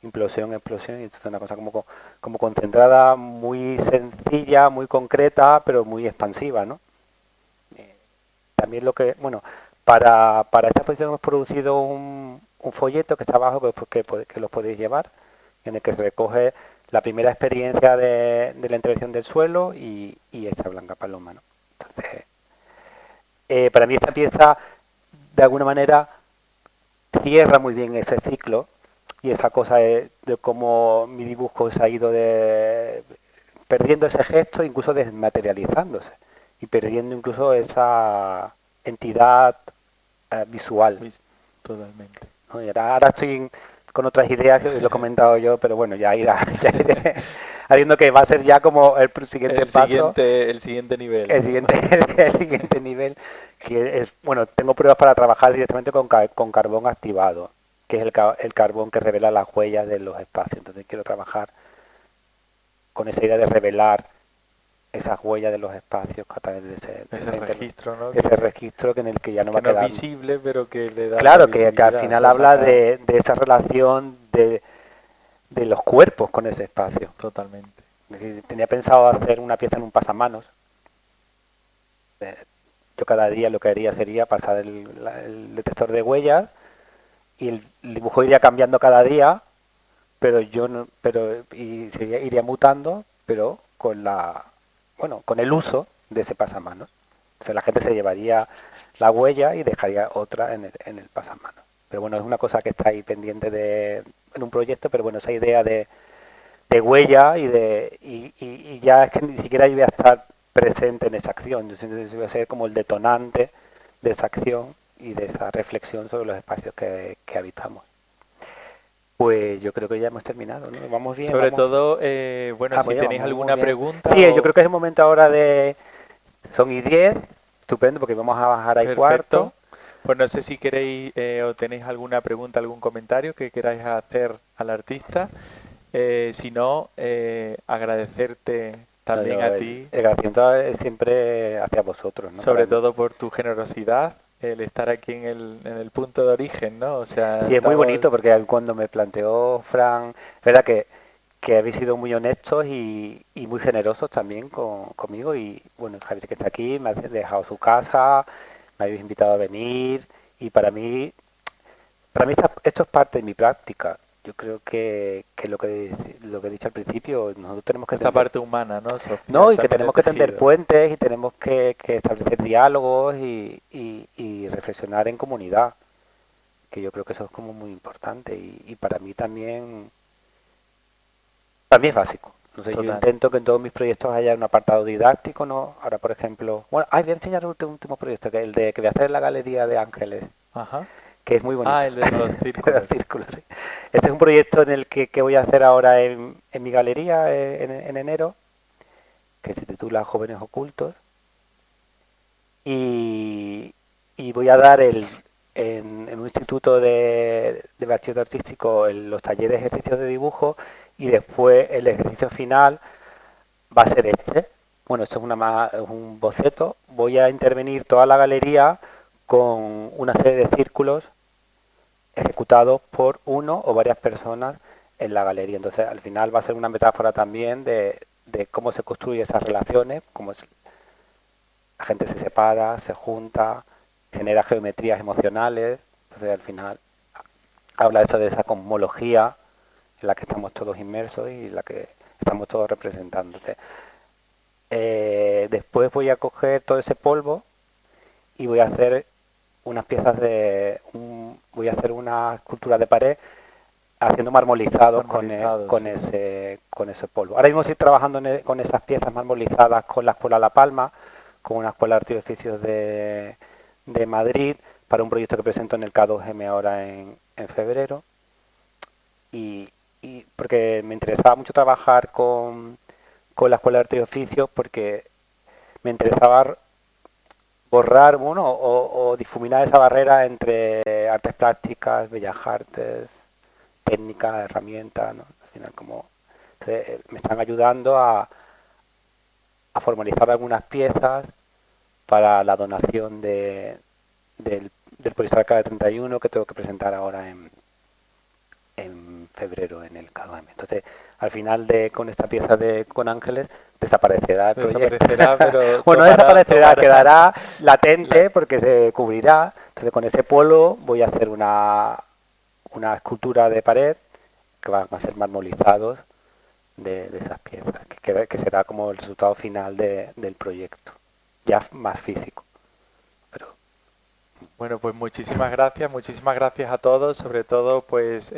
implosión, explosión, y entonces una cosa como concentrada, muy sencilla, muy concreta, pero muy expansiva, ¿no? También lo que, bueno, para esta exposición hemos producido un folleto que está abajo, que los podéis llevar, en el que se recoge la primera experiencia de la intervención del suelo y esta blanca paloma, ¿no? Entonces, para mí esta pieza, de alguna manera, cierra muy bien ese ciclo y esa cosa de cómo mi dibujo se ha ido perdiendo ese gesto, incluso desmaterializándose y perdiendo incluso esa entidad visual, Luis, totalmente. ¿no? Y ahora estoy con otras ideas, que lo he comentado yo, pero bueno, ya ya iré haciendo que va a ser ya como el siguiente paso, El siguiente nivel, el ¿no? siguiente, el siguiente nivel, que es, bueno, tengo pruebas para trabajar directamente con carbón activado, que es el carbón que revela las huellas de los espacios. Entonces quiero trabajar con esa idea de revelar esas huellas de los espacios a través de Ese registro, ¿no? ese registro en el que ya no va Que a no es quedar. visible, pero que le da la Claro, que al visibilidad. O final sea, habla saca de esa relación de los cuerpos con ese espacio. totalmente. Es decir, tenía pensado hacer una pieza en un pasamanos. Yo cada día lo que haría sería pasar el detector de huellas y el dibujo iría cambiando cada día, pero yo no, pero iría mutando, pero con el uso de ese pasamanos. Entonces la gente se llevaría la huella y dejaría otra en el pasamanos. Pero bueno, es una cosa que está ahí pendiente en un proyecto, pero bueno, esa idea de huella y ya es que ni siquiera yo voy a estar presente en esa acción. Entonces voy a ser como el detonante de esa acción y de esa reflexión sobre los espacios que habitamos. Pues yo creo que ya hemos terminado, ¿no? Vamos bien, Sobre vamos. todo, bueno, Ah, si pues ya tenéis vamos alguna bien. pregunta Sí, yo o... creo que es el momento ahora de... Son y 10, estupendo, porque vamos a bajar ahí cuarto. Perfecto. Pues no sé si queréis o tenéis alguna pregunta, algún comentario que queráis hacer al artista. Si no, agradecerte No, también yo, a ti, el agradecimiento es siempre hacia vosotros, ¿no? Para sobre mí. todo por tu generosidad, el estar aquí en el punto de origen, ¿no? O sea, Sí, es muy estamos... bonito porque cuando me planteó Fran, es verdad que habéis sido muy honestos y muy generosos también conmigo y bueno, Javier que está aquí, me ha dejado su casa, me habéis invitado a venir y para mí esto es parte de mi práctica. Yo creo que lo que he dicho al principio, nosotros tenemos que Esta tender, parte humana, ¿no? no, Social y que también de tenemos que tender tejido. puentes y tenemos que establecer diálogos y reflexionar en comunidad, que yo creo que eso es como muy importante y para mí también es básico. No sé, yo Total. intento que en todos mis proyectos haya un apartado didáctico, ¿no? Ahora, por ejemplo, bueno, voy a enseñar el último proyecto, que es el de que voy a hacer en la Galería de Ángeles, Ajá. que es muy Ah, bonito. el de los De los círculos. círculos, sí. Este es un proyecto en el que voy a hacer ahora en mi galería en enero, que se titula Jóvenes Ocultos, y, y voy a dar en un instituto de bachillerato artístico los talleres de ejercicios de dibujo y después el ejercicio final va a ser este. Bueno, esto es un boceto. Voy a intervenir toda la galería con una serie de círculos ejecutados por uno o varias personas en la galería. Entonces, al final va a ser una metáfora también de cómo se construyen esas relaciones, la gente se separa, se junta, genera geometrías emocionales. Entonces, al final habla eso de esa cosmología en la que estamos todos inmersos y en la que estamos todos representando. Después voy a coger todo ese polvo y voy a hacer unas piezas voy a hacer una escultura de pared haciendo marmolizados con ese polvo. Ahora mismo estoy trabajando con esas piezas marmolizadas con la Escuela La Palma, con una escuela de arte y oficios de Madrid, para un proyecto que presento en el K2M ahora en febrero. Y porque me interesaba mucho trabajar con la Escuela de Arte y Oficios, porque me interesaba borrar o difuminar esa barrera entre artes plásticas, bellas artes, técnicas, herramientas, ¿no? Al final, me están ayudando a formalizar algunas piezas para la donación del proyecto Arcade 31 que tengo que presentar ahora en febrero en el K2M. Entonces, al final con esta pieza con Ángeles, desaparecerá el proyecto. Pero bueno, no desaparecerá, quedará latente porque se cubrirá. Entonces, con ese polvo voy a hacer una escultura de pared que van a ser marmolizados de esas piezas, que será como el resultado final del proyecto, ya más físico. Bueno, pues muchísimas gracias a todos, sobre todo pues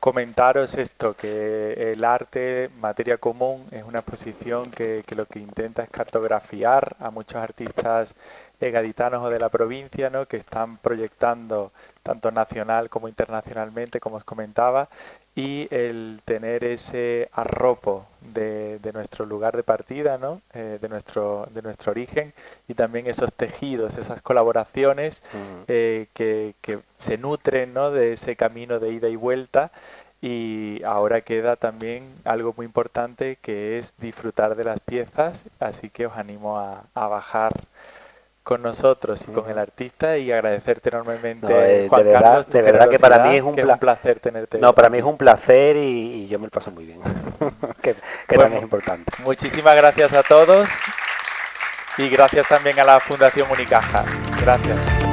comentaros esto, que el arte, materia común, es una exposición que lo que intenta es cartografiar a muchos artistas gaditanos o de la provincia, ¿no?, que están proyectando tanto nacional como internacionalmente, como os comentaba, y el tener ese arropo de nuestro lugar de partida, ¿no?, de nuestro origen, y también esos tejidos, esas colaboraciones que se nutren, ¿no?, de ese camino de ida y vuelta. Y ahora queda también algo muy importante, que es disfrutar de las piezas, así que os animo a bajar con nosotros y con el artista, y agradecerte enormemente, Juan Carlos, de verdad que para mí es un placer tenerte. No, para mí es un placer y yo me lo paso muy bien, que también es importante. Muchísimas gracias a todos y gracias también a la Fundación Unicaja. Gracias.